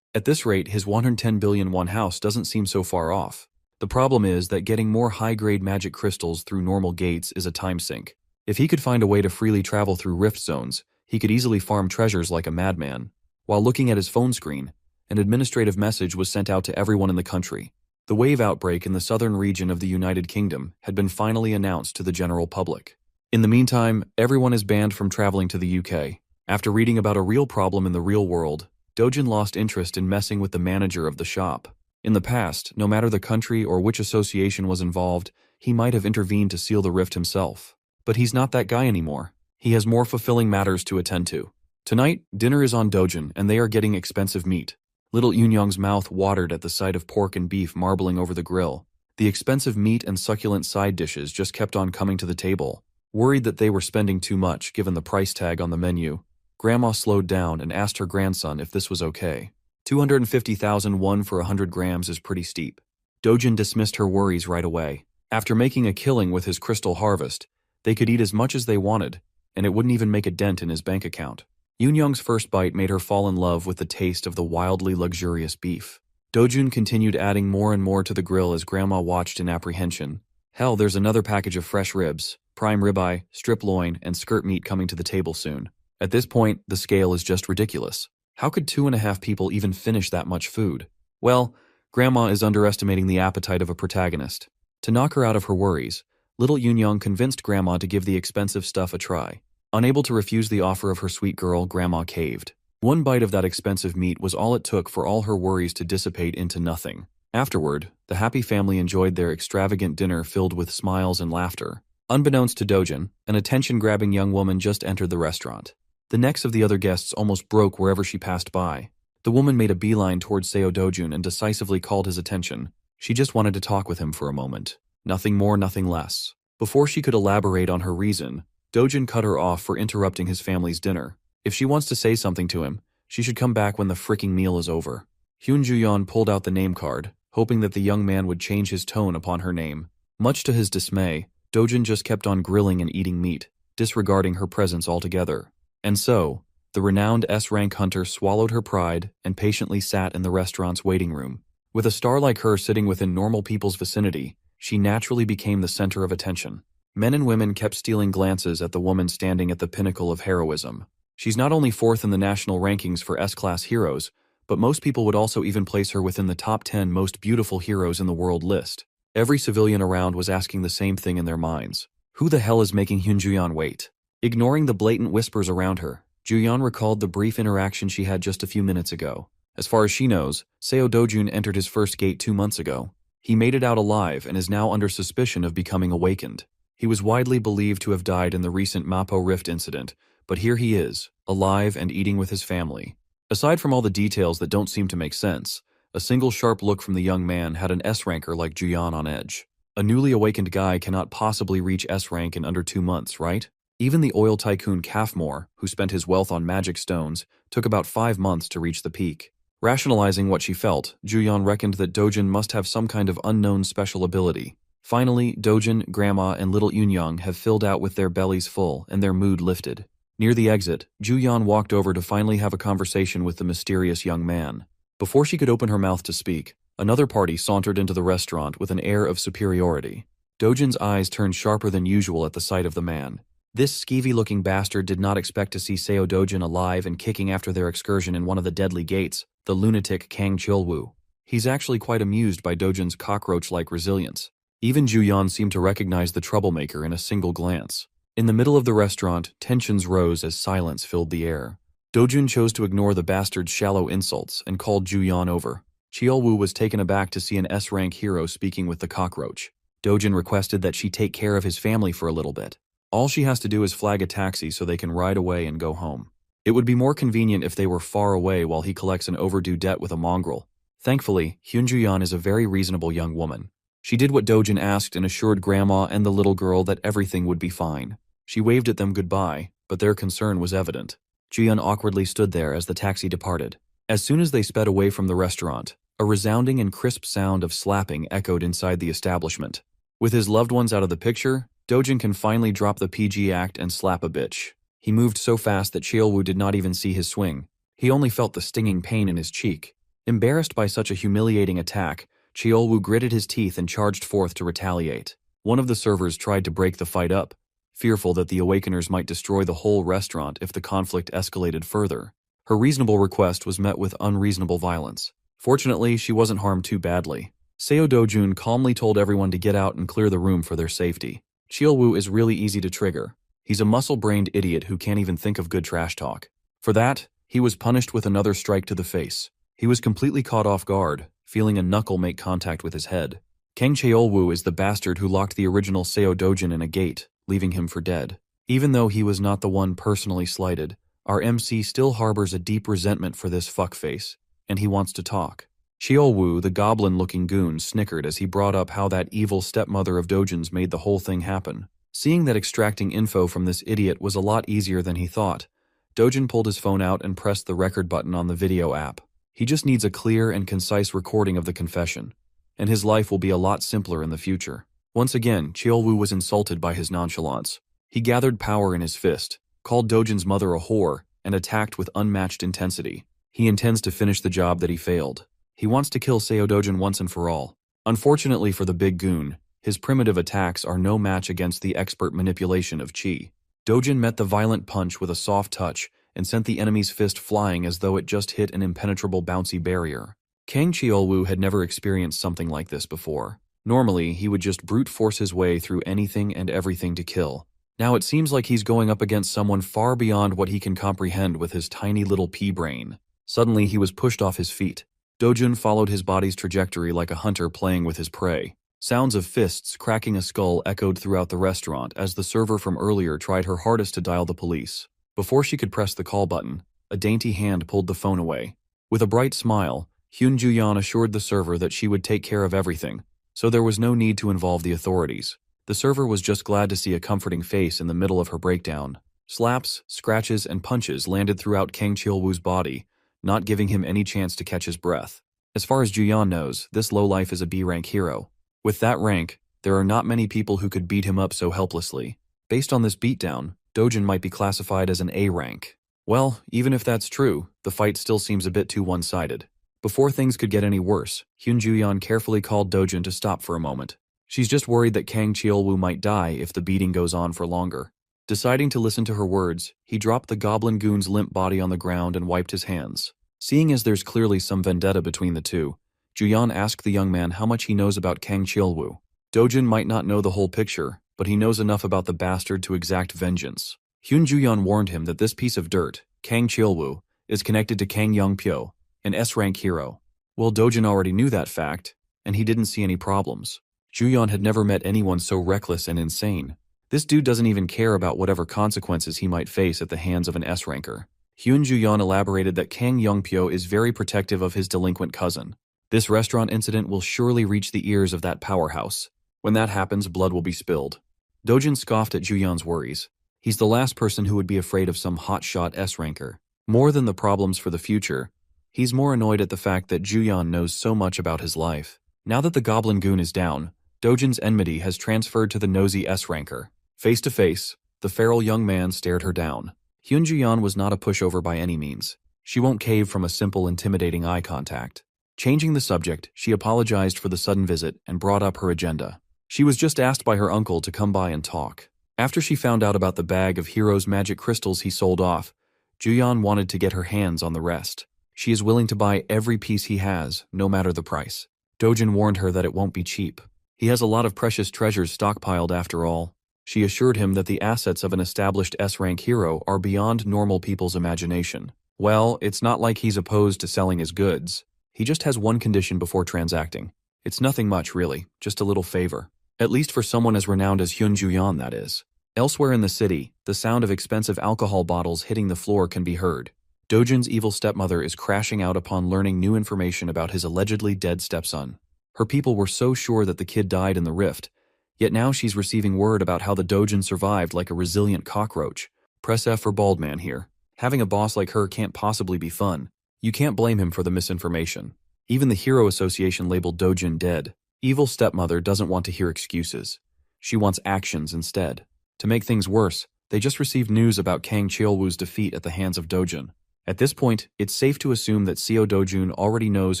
At this rate, his 110 billion won house doesn't seem so far off. The problem is that getting more high-grade magic crystals through normal gates is a time sink. If he could find a way to freely travel through rift zones, he could easily farm treasures like a madman. While looking at his phone screen, an administrative message was sent out to everyone in the country. The wave outbreak in the southern region of the United Kingdom had been finally announced to the general public. In the meantime, everyone is banned from traveling to the UK. After reading about a real problem in the real world, Dojin lost interest in messing with the manager of the shop. In the past, no matter the country or which association was involved, he might have intervened to seal the rift himself. But he's not that guy anymore. He has more fulfilling matters to attend to. Tonight, dinner is on Dojin, and they are getting expensive meat. Little Yunyong's mouth watered at the sight of pork and beef marbling over the grill. The expensive meat and succulent side dishes just kept on coming to the table. Worried that they were spending too much given the price tag on the menu, Grandma slowed down and asked her grandson if this was okay. 250,000 won for 100 grams is pretty steep. Dojin dismissed her worries right away. After making a killing with his crystal harvest, they could eat as much as they wanted, and it wouldn't even make a dent in his bank account. Yunyong's first bite made her fall in love with the taste of the wildly luxurious beef. Dojun continued adding more and more to the grill as Grandma watched in apprehension. Hell, there's another package of fresh ribs, prime ribeye, strip loin, and skirt meat coming to the table soon. At this point, the scale is just ridiculous. How could 2.5 people even finish that much food? Well, Grandma is underestimating the appetite of a protagonist. To knock her out of her worries, little Yunyong convinced Grandma to give the expensive stuff a try. Unable to refuse the offer of her sweet girl, Grandma caved. One bite of that expensive meat was all it took for all her worries to dissipate into nothing. Afterward, the happy family enjoyed their extravagant dinner filled with smiles and laughter. Unbeknownst to Dojin, an attention-grabbing young woman just entered the restaurant. The necks of the other guests almost broke wherever she passed by. The woman made a beeline towards Seo Dojun and decisively called his attention. She just wanted to talk with him for a moment. Nothing more, nothing less. Before she could elaborate on her reason, Dojin cut her off for interrupting his family's dinner. If she wants to say something to him, she should come back when the fricking meal is over. Hyun Ju-yeon pulled out the name card, hoping that the young man would change his tone upon her name. Much to his dismay, Dojin just kept on grilling and eating meat, disregarding her presence altogether. And so, the renowned S-rank hunter swallowed her pride and patiently sat in the restaurant's waiting room. With a star like her sitting within normal people's vicinity, she naturally became the center of attention. Men and women kept stealing glances at the woman standing at the pinnacle of heroism. She's not only fourth in the national rankings for S-class heroes, but most people would also even place her within the top 10 most beautiful heroes in the world list. Every civilian around was asking the same thing in their minds. Who the hell is making Hyun Ju-yeon wait? Ignoring the blatant whispers around her, Ju-yeon recalled the brief interaction she had just a few minutes ago. As far as she knows, Seo Dojun entered his first gate 2 months ago. He made it out alive and is now under suspicion of becoming awakened. He was widely believed to have died in the recent Mapo Rift incident, but here he is, alive and eating with his family. Aside from all the details that don't seem to make sense, a single sharp look from the young man had an S-ranker like Juyan on edge. A newly awakened guy cannot possibly reach S-rank in under 2 months, right? Even the oil tycoon Kafmor, who spent his wealth on magic stones, took about 5 months to reach the peak. Rationalizing what she felt, Juyan reckoned that Dojin must have some kind of unknown special ability. Finally, Dojin, Grandma, and little Yunyang have filled out with their bellies full and their mood lifted. Near the exit, Juyan walked over to finally have a conversation with the mysterious young man. Before she could open her mouth to speak, another party sauntered into the restaurant with an air of superiority. Dojin's eyes turned sharper than usual at the sight of the man. This skeevy-looking bastard did not expect to see Seo Dojin alive and kicking after their excursion in one of the deadly gates, the lunatic Kang Chilwoo. He's actually quite amused by Dojin's cockroach-like resilience. Even Juyan seemed to recognize the troublemaker in a single glance. In the middle of the restaurant, tensions rose as silence filled the air. Dojin chose to ignore the bastard's shallow insults and called Juyan over. Chilwoo was taken aback to see an S-rank hero speaking with the cockroach. Dojin requested that she take care of his family for a little bit. All she has to do is flag a taxi so they can ride away and go home. It would be more convenient if they were far away while he collects an overdue debt with a mongrel. Thankfully, Hyunjuyan is a very reasonable young woman. She did what Dojin asked and assured Grandma and the little girl that everything would be fine. She waved at them goodbye, but their concern was evident. Juyan awkwardly stood there as the taxi departed. As soon as they sped away from the restaurant, a resounding and crisp sound of slapping echoed inside the establishment. With his loved ones out of the picture, Dojin can finally drop the PG act and slap a bitch. He moved so fast that Chilwoo did not even see his swing. He only felt the stinging pain in his cheek. Embarrassed by such a humiliating attack, Chilwoo gritted his teeth and charged forth to retaliate. One of the servers tried to break the fight up, fearful that the Awakeners might destroy the whole restaurant if the conflict escalated further. Her reasonable request was met with unreasonable violence. Fortunately, she wasn't harmed too badly. Seo Dojun calmly told everyone to get out and clear the room for their safety. Chilwoo is really easy to trigger. He's a muscle-brained idiot who can't even think of good trash talk. For that, he was punished with another strike to the face. He was completely caught off guard, feeling a knuckle make contact with his head. Kang Cheolwoo is the bastard who locked the original Seo Dojin in a gate, leaving him for dead. Even though he was not the one personally slighted, our MC still harbors a deep resentment for this fuckface, and he wants to talk. Cheolwoo, the goblin-looking goon, snickered as he brought up how that evil stepmother of Dojin's made the whole thing happen. Seeing that extracting info from this idiot was a lot easier than he thought, Dojin pulled his phone out and pressed the record button on the video app. He just needs a clear and concise recording of the confession, and his life will be a lot simpler in the future. Once again, Cheolwoo was insulted by his nonchalance. He gathered power in his fist, called Dojin's mother a whore, and attacked with unmatched intensity. He intends to finish the job that he failed. He wants to kill Seo Dojin once and for all. Unfortunately for the big goon, his primitive attacks are no match against the expert manipulation of Chi. Dojin met the violent punch with a soft touch and sent the enemy's fist flying as though it just hit an impenetrable bouncy barrier. Kang Cheolwoo had never experienced something like this before. Normally, he would just brute force his way through anything and everything to kill. Now it seems like he's going up against someone far beyond what he can comprehend with his tiny little pea brain. Suddenly, he was pushed off his feet. Dojin followed his body's trajectory like a hunter playing with his prey. Sounds of fists cracking a skull echoed throughout the restaurant as the server from earlier tried her hardest to dial the police. Before she could press the call button, a dainty hand pulled the phone away. With a bright smile, Hyun Ju-yeon assured the server that she would take care of everything, so there was no need to involve the authorities. The server was just glad to see a comforting face in the middle of her breakdown. Slaps, scratches, and punches landed throughout Kang Cheolwoo's body, not giving him any chance to catch his breath. As far as Ju-yeon knows, this lowlife is a B-rank hero. With that rank, there are not many people who could beat him up so helplessly. Based on this beatdown, Dojin might be classified as an A rank. Well, even if that's true, the fight still seems a bit too one-sided. Before things could get any worse, Hyun Ju-yeon carefully called Dojin to stop for a moment. She's just worried that Kang Cheolwoo might die if the beating goes on for longer. Deciding to listen to her words, he dropped the goblin goon's limp body on the ground and wiped his hands. Seeing as there's clearly some vendetta between the two, Ju-yeon asked the young man how much he knows about Kang Cheolwoo. Dojin might not know the whole picture, but he knows enough about the bastard to exact vengeance. Hyun Ju-yeon warned him that this piece of dirt, Kang Cheolwoo, is connected to Kang Young-pyo, an S-rank hero. Well, Dojin already knew that fact, and he didn't see any problems. Ju-yeon had never met anyone so reckless and insane. This dude doesn't even care about whatever consequences he might face at the hands of an S-ranker. Hyun Ju-yeon elaborated that Kang Youngpyo is very protective of his delinquent cousin. This restaurant incident will surely reach the ears of that powerhouse. When that happens, blood will be spilled. Dojin scoffed at Ju-yeon's worries. He's the last person who would be afraid of some hotshot S-ranker. More than the problems for the future, he's more annoyed at the fact that Ju-yeon knows so much about his life. Now that the Goblin Goon is down, Dojin's enmity has transferred to the nosy S-ranker. Face to face, the feral young man stared her down. Hyun Ju-yeon was not a pushover by any means. She won't cave from a simple, intimidating eye contact. Changing the subject, she apologized for the sudden visit and brought up her agenda. She was just asked by her uncle to come by and talk. After she found out about the bag of Hero's magic crystals he sold off, Ju-yeon wanted to get her hands on the rest. She is willing to buy every piece he has, no matter the price. Dojin warned her that it won't be cheap. He has a lot of precious treasures stockpiled after all. She assured him that the assets of an established S-rank hero are beyond normal people's imagination. Well, it's not like he's opposed to selling his goods. He just has one condition before transacting. It's nothing much, really, just a little favor. At least for someone as renowned as Hyun Ju-yeon, that is. Elsewhere in the city, the sound of expensive alcohol bottles hitting the floor can be heard. Dojin's evil stepmother is crashing out upon learning new information about his allegedly dead stepson. Her people were so sure that the kid died in the rift, yet now she's receiving word about how the Dojin survived like a resilient cockroach. Press F for bald man here. Having a boss like her can't possibly be fun. You can't blame him for the misinformation. Even the Hero Association labeled Dojin dead. Evil stepmother doesn't want to hear excuses. She wants actions instead. To make things worse, they just received news about Kang Cheolwoo's defeat at the hands of Dojin. At this point, it's safe to assume that Seo Dojun already knows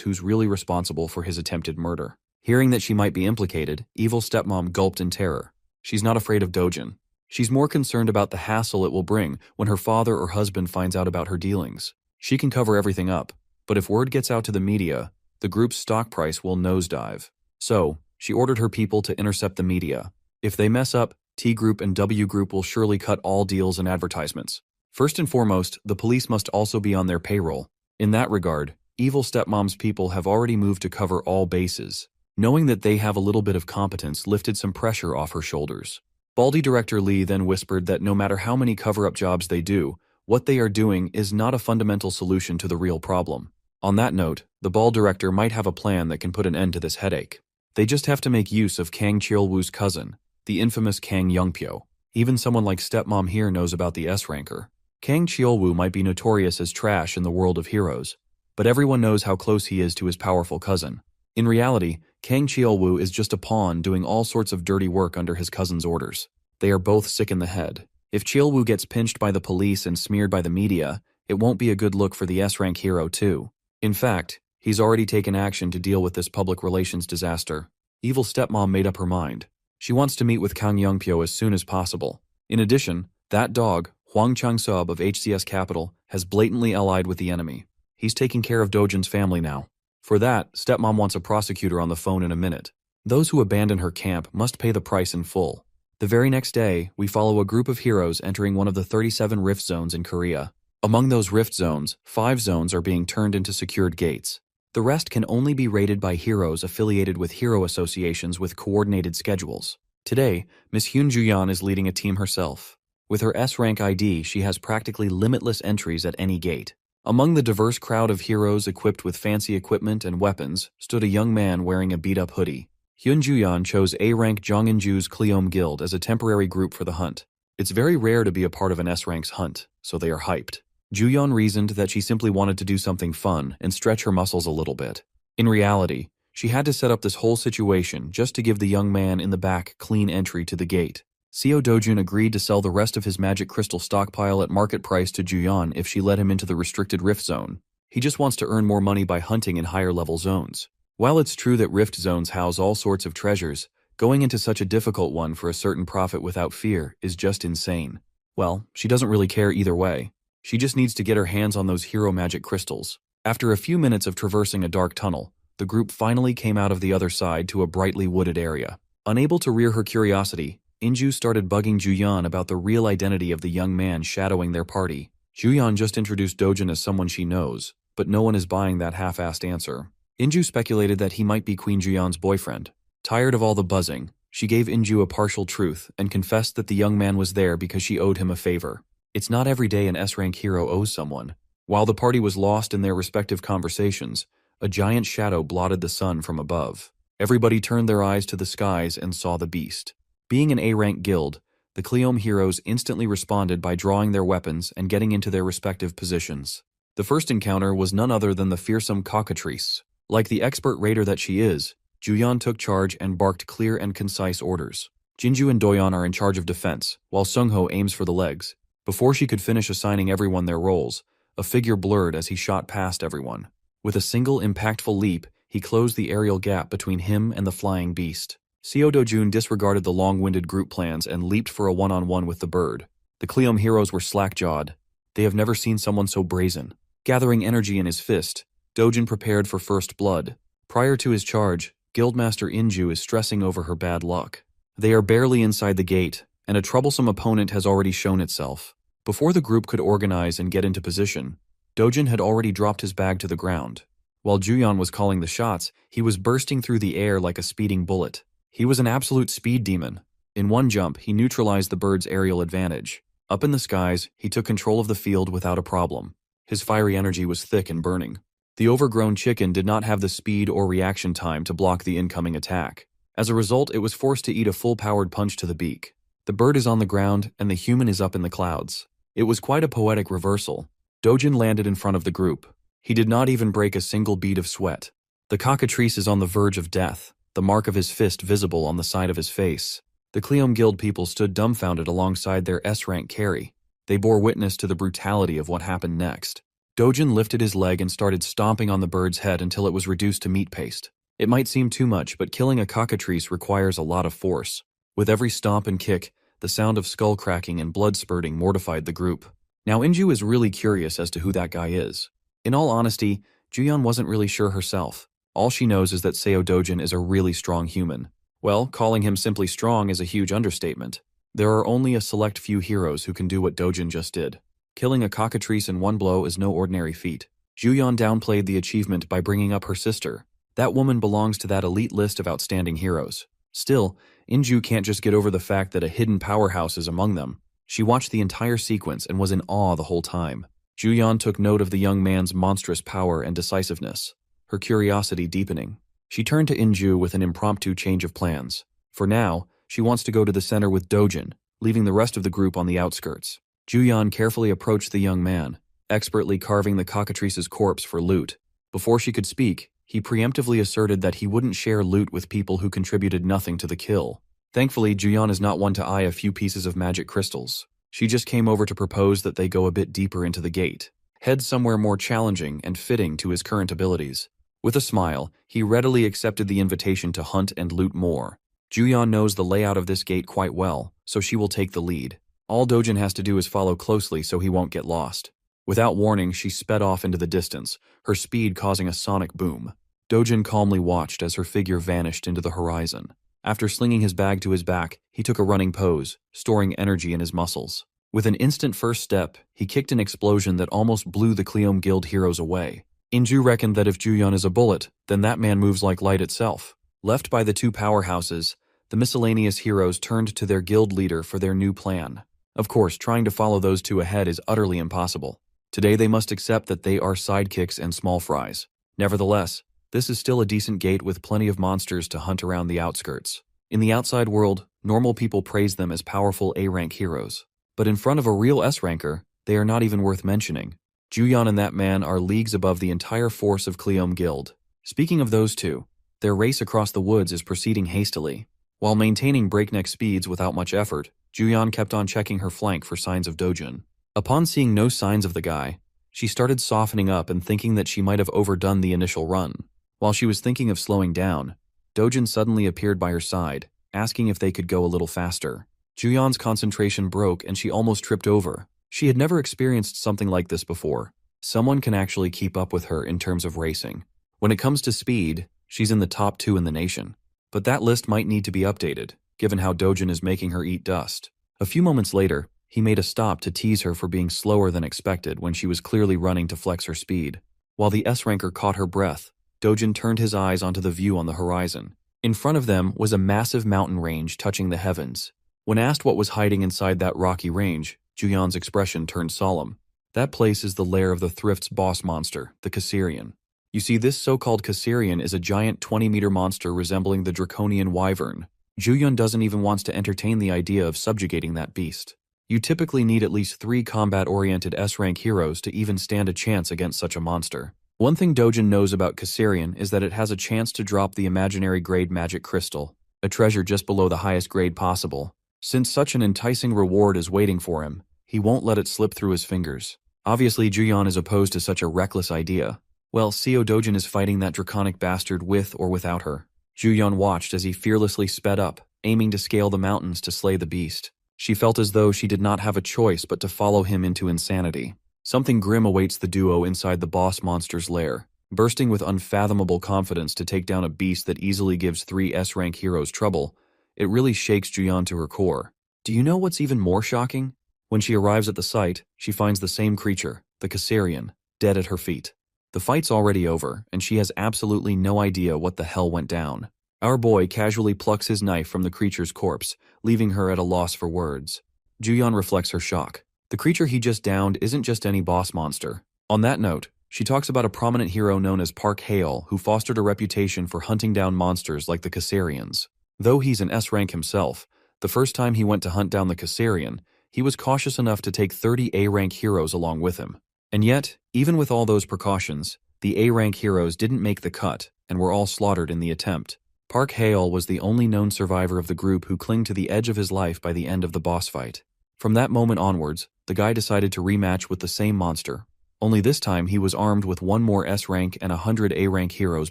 who's really responsible for his attempted murder. Hearing that she might be implicated, evil stepmom gulped in terror. She's not afraid of Dojin. She's more concerned about the hassle it will bring when her father or husband finds out about her dealings. She can cover everything up, but if word gets out to the media, the group's stock price will nosedive. So, she ordered her people to intercept the media. If they mess up, T Group and W Group will surely cut all deals and advertisements. First and foremost, the police must also be on their payroll. In that regard, evil stepmom's people have already moved to cover all bases. Knowing that they have a little bit of competence lifted some pressure off her shoulders. Baldy director Lee then whispered that no matter how many cover-up jobs they do, what they are doing is not a fundamental solution to the real problem. On that note, the ball director might have a plan that can put an end to this headache. They just have to make use of Kang Cheolwoo's cousin, the infamous Kang Youngpyo. Even someone like stepmom here knows about the S-ranker. Kang Cheolwoo might be notorious as trash in the world of heroes, but everyone knows how close he is to his powerful cousin. In reality, Kang Cheolwoo is just a pawn doing all sorts of dirty work under his cousin's orders. They are both sick in the head. If Cheolwoo gets pinched by the police and smeared by the media, it won't be a good look for the S-rank hero too. In fact, he's already taken action to deal with this public relations disaster. Evil stepmom made up her mind. She wants to meet with Kang Youngpyo as soon as possible. In addition, that dog, Hwang Chang-seob of HCS Capital, has blatantly allied with the enemy. He's taking care of Dojin's family now. For that, stepmom wants a prosecutor on the phone in a minute. Those who abandon her camp must pay the price in full. The very next day, we follow a group of heroes entering one of the 37 rift zones in Korea. Among those rift zones, 5 zones are being turned into secured gates. The rest can only be raided by heroes affiliated with hero associations with coordinated schedules. Today, Miss Hyun Ju-yeon is leading a team herself. With her S-rank ID, she has practically limitless entries at any gate. Among the diverse crowd of heroes equipped with fancy equipment and weapons stood a young man wearing a beat-up hoodie. Hyun Ju-yeon chose A-rank Jongin-ju's Cleome Guild as a temporary group for the hunt. It's very rare to be a part of an S-rank's hunt, so they are hyped. Ju-yeon reasoned that she simply wanted to do something fun and stretch her muscles a little bit. In reality, she had to set up this whole situation just to give the young man in the back clean entry to the gate. Seo Dojun agreed to sell the rest of his magic crystal stockpile at market price to Ju-yeon if she let him into the restricted rift zone. He just wants to earn more money by hunting in higher level zones. While it's true that rift zones house all sorts of treasures, going into such a difficult one for a certain profit without fear is just insane. Well, she doesn't really care either way. She just needs to get her hands on those hero magic crystals. After a few minutes of traversing a dark tunnel, the group finally came out of the other side to a brightly wooded area. Unable to rear her curiosity, Inju started bugging Ju-yeon about the real identity of the young man shadowing their party. Ju-yeon just introduced Dojin as someone she knows, but no one is buying that half-assed answer. Inju speculated that he might be Queen Ju-yeon's boyfriend. Tired of all the buzzing, She gave Inju a partial truth and confessed that the young man was there because she owed him a favor. It's not every day an S-rank hero owes someone. While the party was lost in their respective conversations, a giant shadow blotted the sun from above. Everybody turned their eyes to the skies and saw the beast. Being an A-rank guild, the Cleome heroes instantly responded by drawing their weapons and getting into their respective positions. The first encounter was none other than the fearsome cockatrice. Like the expert raider that she is, Juyeon took charge and barked clear and concise orders. Jinju and Doyeon are in charge of defense, while Sungho aims for the legs. Before she could finish assigning everyone their roles, a figure blurred as he shot past everyone. With a single impactful leap, he closed the aerial gap between him and the flying beast. Seo Dojun disregarded the long-winded group plans and leaped for a one-on-one with the bird. The Cleome heroes were slack-jawed. They have never seen someone so brazen. Gathering energy in his fist, Dojun prepared for first blood. Prior to his charge, Guildmaster Inju is stressing over her bad luck. They are barely inside the gate, and a troublesome opponent has already shown itself. Before the group could organize and get into position, Dojun had already dropped his bag to the ground. While Juyeon was calling the shots, he was bursting through the air like a speeding bullet. He was an absolute speed demon. In one jump, he neutralized the bird's aerial advantage. Up in the skies, he took control of the field without a problem. His fiery energy was thick and burning. The overgrown chicken did not have the speed or reaction time to block the incoming attack. As a result, it was forced to eat a full-powered punch to the beak. The bird is on the ground, and the human is up in the clouds. It was quite a poetic reversal. Dojun landed in front of the group. He did not even break a single bead of sweat. The cockatrice is on the verge of death, the mark of his fist visible on the side of his face. The Cleome Guild people stood dumbfounded alongside their S-rank carry. They bore witness to the brutality of what happened next. Dojun lifted his leg and started stomping on the bird's head until it was reduced to meat paste. It might seem too much, but killing a cockatrice requires a lot of force. With every stomp and kick, the sound of skull cracking and blood spurting mortified the group. Now Inju is really curious as to who that guy is. In all honesty, Juyeon wasn't really sure herself. All she knows is that Seo Dojun is a really strong human. Well, calling him simply strong is a huge understatement. There are only a select few heroes who can do what Dojun just did. Killing a cockatrice in one blow is no ordinary feat. Juyeon downplayed the achievement by bringing up her sister. That woman belongs to that elite list of outstanding heroes. Still, Inju can't just get over the fact that a hidden powerhouse is among them. She watched the entire sequence and was in awe the whole time. Juyeon took note of the young man's monstrous power and decisiveness, her curiosity deepening. She turned to Inju with an impromptu change of plans. For now, she wants to go to the center with Dojun, leaving the rest of the group on the outskirts. Juyeon carefully approached the young man, expertly carving the cockatrice's corpse for loot. Before she could speak, he preemptively asserted that he wouldn't share loot with people who contributed nothing to the kill. Thankfully, Juyeon is not one to eye a few pieces of magic crystals. She just came over to propose that they go a bit deeper into the gate, head somewhere more challenging and fitting to his current abilities. With a smile, he readily accepted the invitation to hunt and loot more. Juyeon knows the layout of this gate quite well, so she will take the lead. All Dojun has to do is follow closely so he won't get lost. Without warning, she sped off into the distance, her speed causing a sonic boom. Dojun calmly watched as her figure vanished into the horizon. After slinging his bag to his back, he took a running pose, storing energy in his muscles. With an instant first step, he kicked an explosion that almost blew the Cleome Guild heroes away. Inju reckoned that if Juyeon is a bullet, then that man moves like light itself. Left by the two powerhouses, the miscellaneous heroes turned to their guild leader for their new plan. Of course, trying to follow those two ahead is utterly impossible. Today they must accept that they are sidekicks and small fries. Nevertheless, this is still a decent gate with plenty of monsters to hunt around the outskirts. In the outside world, normal people praise them as powerful A-rank heroes. But in front of a real S-ranker, they are not even worth mentioning. Juyeon and that man are leagues above the entire force of Cleome Guild. Speaking of those two, their race across the woods is proceeding hastily. While maintaining breakneck speeds without much effort, Juyeon kept on checking her flank for signs of Dojun. Upon seeing no signs of the guy, she started softening up and thinking that she might have overdone the initial run. While she was thinking of slowing down, Dojun suddenly appeared by her side, asking if they could go a little faster. Juyeon's concentration broke and she almost tripped over. She had never experienced something like this before. Someone can actually keep up with her in terms of racing. When it comes to speed, she's in the top 2 in the nation. But that list might need to be updated, given how Dojun is making her eat dust. A few moments later, he made a stop to tease her for being slower than expected when she was clearly running to flex her speed. While the S-ranker caught her breath, Dojun turned his eyes onto the view on the horizon. In front of them was a massive mountain range touching the heavens. When asked what was hiding inside that rocky range, Juyeon's expression turned solemn. That place is the lair of the thrift's boss monster, the Caesarian. You see, this so-called Caesarian is a giant 20-meter monster resembling the draconian wyvern. Juyeon doesn't even want to entertain the idea of subjugating that beast. You typically need at least 3 combat-oriented S-rank heroes to even stand a chance against such a monster. One thing Dojin knows about Caesarian is that it has a chance to drop the imaginary grade magic crystal, a treasure just below the highest grade possible. Since such an enticing reward is waiting for him, he won't let it slip through his fingers. Obviously, Juyeon is opposed to such a reckless idea. Well, Seo Dojin is fighting that draconic bastard with or without her. Juyeon watched as he fearlessly sped up, aiming to scale the mountains to slay the beast. She felt as though she did not have a choice but to follow him into insanity. Something grim awaits the duo inside the boss monster's lair. Bursting with unfathomable confidence to take down a beast that easily gives 3 S-rank heroes trouble, it really shakes Juyeon to her core. Do you know what's even more shocking? When she arrives at the site, she finds the same creature, the Caesarian, dead at her feet. The fight's already over, and she has absolutely no idea what the hell went down. Our boy casually plucks his knife from the creature's corpse, leaving her at a loss for words. Juyeon reflects her shock. The creature he just downed isn't just any boss monster. On that note, she talks about a prominent hero known as Park Hae-il who fostered a reputation for hunting down monsters like the Caesarians. Though he's an S-rank himself, the first time he went to hunt down the Caesarian, he was cautious enough to take 30 A-rank heroes along with him. And yet, even with all those precautions, the A-rank heroes didn't make the cut and were all slaughtered in the attempt. Park Hae-il was the only known survivor of the group who clung to the edge of his life by the end of the boss fight. From that moment onwards, the guy decided to rematch with the same monster. Only this time he was armed with 1 more S-rank and 100 A-rank heroes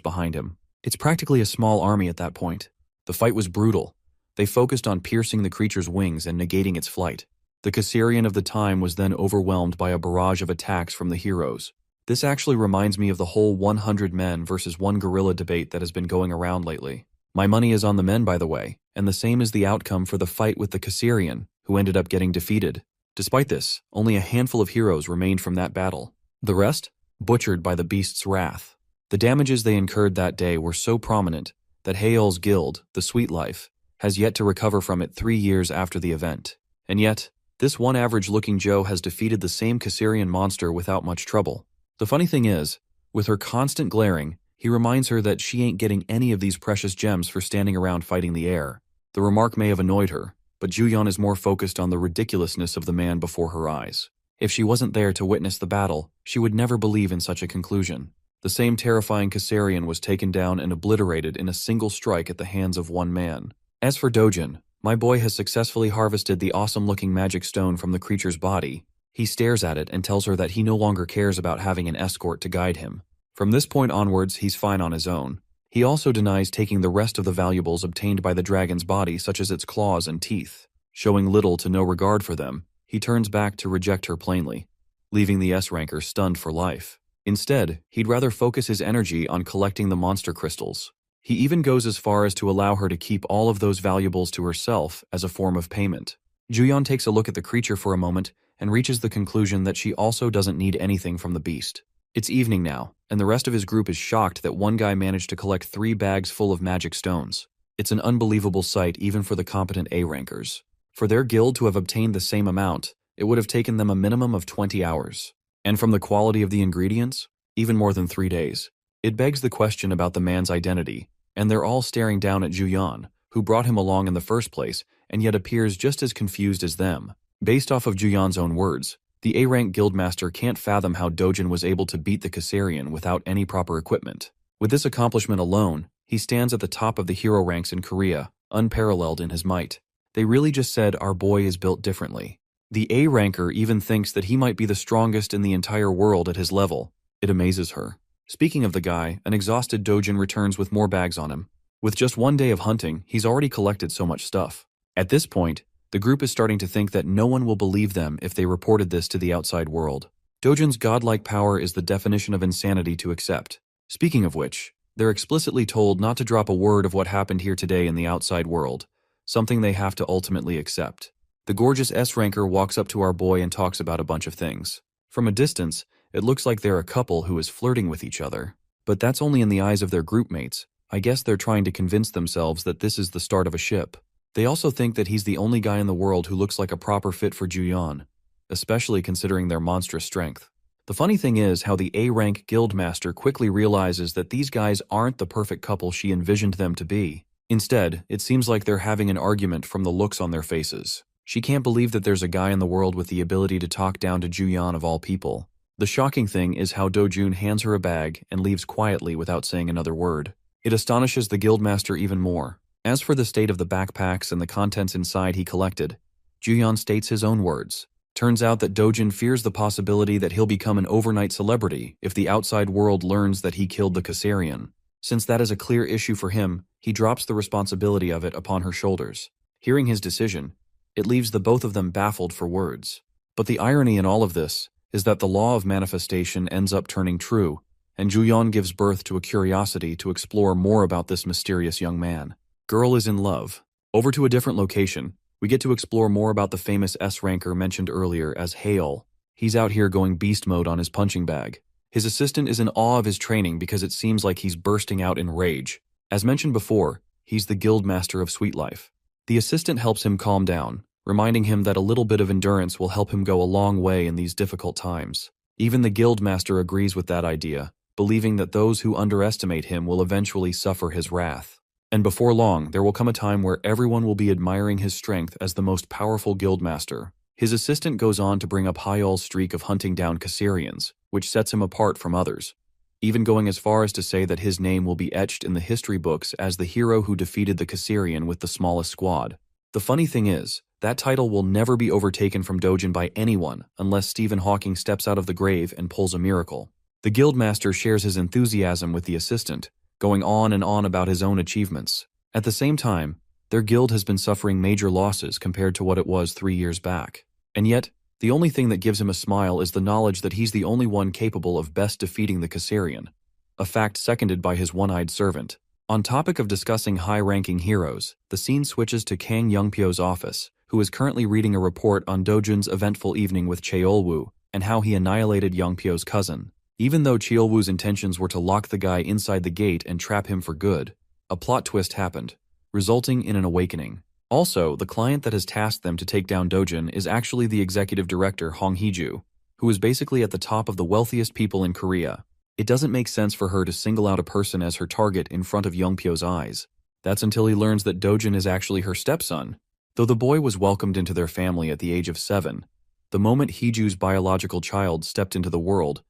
behind him. It's practically a small army at that point. The fight was brutal. They focused on piercing the creature's wings and negating its flight. The Caesarian of the time was then overwhelmed by a barrage of attacks from the heroes. This actually reminds me of the whole 100 men versus 1 gorilla debate that has been going around lately. My money is on the men, by the way, and the same is the outcome for the fight with the Caesarian, who ended up getting defeated. Despite this, only a handful of heroes remained from that battle. The rest, butchered by the beast's wrath. The damages they incurred that day were so prominent that Hae-il's guild, the Sweet Life, has yet to recover from it 3 years after the event. And yet, this one average-looking Joe has defeated the same Caesarian monster without much trouble. The funny thing is, with her constant glaring, he reminds her that she ain't getting any of these precious gems for standing around fighting the air. The remark may have annoyed her, but Juyeon is more focused on the ridiculousness of the man before her eyes. If she wasn't there to witness the battle, she would never believe in such a conclusion. The same terrifying Caesarian was taken down and obliterated in a single strike at the hands of 1 man. As for Dojin, my boy has successfully harvested the awesome-looking magic stone from the creature's body. He stares at it and tells her that he no longer cares about having an escort to guide him. From this point onwards, he's fine on his own. He also denies taking the rest of the valuables obtained by the dragon's body, such as its claws and teeth. Showing little to no regard for them, he turns back to reject her plainly, leaving the S-ranker stunned for life. Instead, he'd rather focus his energy on collecting the monster crystals. He even goes as far as to allow her to keep all of those valuables to herself as a form of payment. Juyeon takes a look at the creature for a moment and reaches the conclusion that she also doesn't need anything from the beast. It's evening now, and the rest of his group is shocked that one guy managed to collect 3 bags full of magic stones. It's an unbelievable sight even for the competent A-rankers. For their guild to have obtained the same amount, it would have taken them a minimum of 20 hours. And from the quality of the ingredients, even more than 3 days. It begs the question about the man's identity, and they're all staring down at Juyeon, who brought him along in the first place, and yet appears just as confused as them. Based off of Juyeon's own words, the A-rank guildmaster can't fathom how Dojin was able to beat the Caesarian without any proper equipment. With this accomplishment alone, he stands at the top of the hero ranks in Korea, unparalleled in his might. They really just said our boy is built differently. The A-ranker even thinks that he might be the strongest in the entire world at his level. It amazes her. Speaking of the guy, an exhausted Dojin returns with more bags on him. With just 1 day of hunting, he's already collected so much stuff. At this point, the group is starting to think that no one will believe them if they reported this to the outside world. Dojin's godlike power is the definition of insanity to accept. Speaking of which, they're explicitly told not to drop a word of what happened here today in the outside world, something they have to ultimately accept. The gorgeous S-ranker walks up to our boy and talks about a bunch of things. From a distance, it looks like they're a couple who is flirting with each other. But that's only in the eyes of their group mates. I guess they're trying to convince themselves that this is the start of a ship. They also think that he's the only guy in the world who looks like a proper fit for Juyeon, especially considering their monstrous strength. The funny thing is how the A-rank guildmaster quickly realizes that these guys aren't the perfect couple she envisioned them to be. Instead, it seems like they're having an argument from the looks on their faces. She can't believe that there's a guy in the world with the ability to talk down to Juyeon of all people. The shocking thing is how Dojun hands her a bag and leaves quietly without saying another word. It astonishes the guildmaster even more. As for the state of the backpacks and the contents inside he collected, Juyeon states his own words. Turns out that Dojun fears the possibility that he'll become an overnight celebrity if the outside world learns that he killed the Caesarian. Since that is a clear issue for him, he drops the responsibility of it upon her shoulders. Hearing his decision, it leaves the both of them baffled for words. But the irony in all of this is that the law of manifestation ends up turning true, and Juyeon gives birth to a curiosity to explore more about this mysterious young man. Girl is in love. Over to a different location, we get to explore more about the famous S-ranker mentioned earlier as Yahello. He's out here going beast mode on his punching bag. His assistant is in awe of his training because it seems like he's bursting out in rage. As mentioned before, he's the guildmaster of Sweet Life. The assistant helps him calm down, reminding him that a little bit of endurance will help him go a long way in these difficult times. Even the guildmaster agrees with that idea, believing that those who underestimate him will eventually suffer his wrath. And before long, there will come a time where everyone will be admiring his strength as the most powerful guildmaster. His assistant goes on to bring up Yahello's streak of hunting down Caesarians, which sets him apart from others, even going as far as to say that his name will be etched in the history books as the hero who defeated the Caesarian with the smallest squad. The funny thing is, that title will never be overtaken from Dojin by anyone unless Stephen Hawking steps out of the grave and pulls a miracle. The guildmaster shares his enthusiasm with the assistant, going on and on about his own achievements. At the same time, their guild has been suffering major losses compared to what it was 3 years back. And yet, the only thing that gives him a smile is the knowledge that he's the only one capable of best defeating the Caesarian, a fact seconded by his one-eyed servant. On topic of discussing high-ranking heroes, the scene switches to Kang Youngpyo's office, who is currently reading a report on Dojun's eventful evening with Cheolwoo and how he annihilated Youngpyo's cousin. Even though Cheolwoo's intentions were to lock the guy inside the gate and trap him for good, a plot twist happened, resulting in an awakening. Also, the client that has tasked them to take down Dojun is actually the executive director Hong Hee-ju, who is basically at the top of the wealthiest people in Korea. It doesn't make sense for her to single out a person as her target in front of Youngpyo's eyes. That's until he learns that Dojun is actually her stepson. Though the boy was welcomed into their family at the age of 7, the moment Hee-ju's biological child stepped into the world,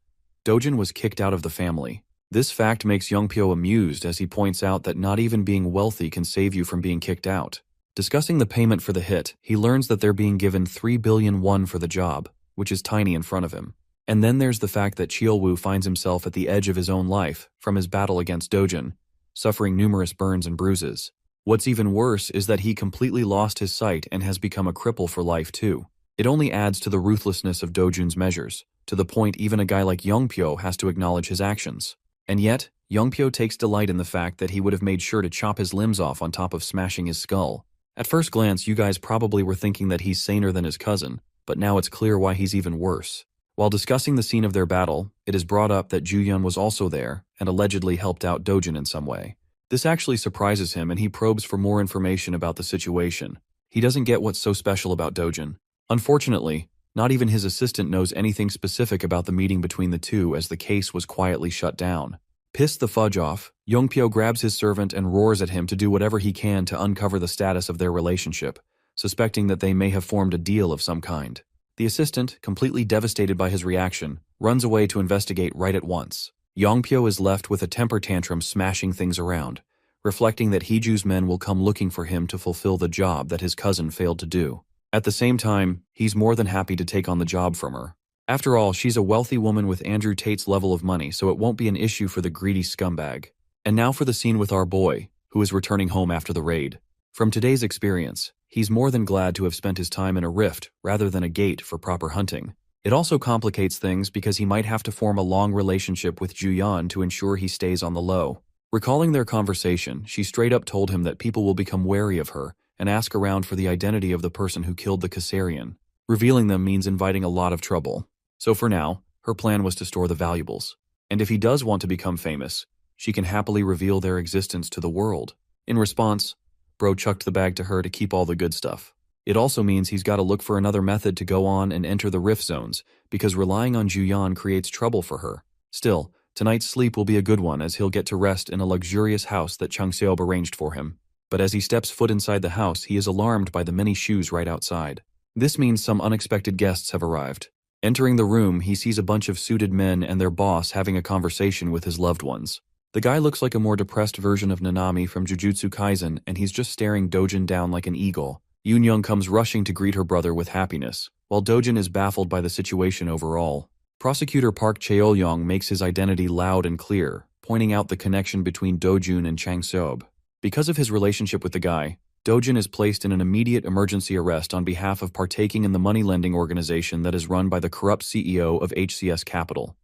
Dojun was kicked out of the family. This fact makes Youngpyo amused as he points out that not even being wealthy can save you from being kicked out. Discussing the payment for the hit, he learns that they're being given 3 billion won for the job, which is tiny in front of him. And then there's the fact that Cheolwoo finds himself at the edge of his own life from his battle against Dojun, suffering numerous burns and bruises. What's even worse is that he completely lost his sight and has become a cripple for life too. It only adds to the ruthlessness of Dojun's measures, to the point even a guy like Youngpyo has to acknowledge his actions. And yet, Youngpyo takes delight in the fact that he would have made sure to chop his limbs off on top of smashing his skull. At first glance, you guys probably were thinking that he's saner than his cousin, but now it's clear why he's even worse. While discussing the scene of their battle, it is brought up that Juyeon was also there and allegedly helped out Dojun in some way. This actually surprises him and he probes for more information about the situation. He doesn't get what's so special about Dojun. Unfortunately, not even his assistant knows anything specific about the meeting between the two as the case was quietly shut down. Pissed the fudge off, Youngpyo grabs his servant and roars at him to do whatever he can to uncover the status of their relationship, suspecting that they may have formed a deal of some kind. The assistant, completely devastated by his reaction, runs away to investigate right at once. Youngpyo is left with a temper tantrum smashing things around, reflecting that Hee-ju's men will come looking for him to fulfill the job that his cousin failed to do. At the same time, he's more than happy to take on the job from her. After all, she's a wealthy woman with Andrew Tate's level of money, so it won't be an issue for the greedy scumbag. And now for the scene with our boy, who is returning home after the raid. From today's experience, he's more than glad to have spent his time in a rift rather than a gate for proper hunting. It also complicates things because he might have to form a long relationship with Juyeon to ensure he stays on the low. Recalling their conversation, she straight up told him that people will become wary of her and ask around for the identity of the person who killed the Caesarian. Revealing them means inviting a lot of trouble. So for now, her plan was to store the valuables. And if he does want to become famous, she can happily reveal their existence to the world. In response, Bro chucked the bag to her to keep all the good stuff. It also means he's got to look for another method to go on and enter the rift zones, because relying on Juyan creates trouble for her. Still, tonight's sleep will be a good one as he'll get to rest in a luxurious house that Changseob arranged for him. But as he steps foot inside the house, he is alarmed by the many shoes right outside. This means some unexpected guests have arrived. Entering the room, he sees a bunch of suited men and their boss having a conversation with his loved ones. The guy looks like a more depressed version of Nanami from Jujutsu Kaisen, and he's just staring Dojin down like an eagle. Yoon comes rushing to greet her brother with happiness, while Dojin is baffled by the situation overall. Prosecutor Park Cheol-yong makes his identity loud and clear, pointing out the connection between Dojun and Changseob. Because of his relationship with the guy, Dojin is placed in an immediate emergency arrest on behalf of partaking in the money-lending organization that is run by the corrupt CEO of HCS Capital.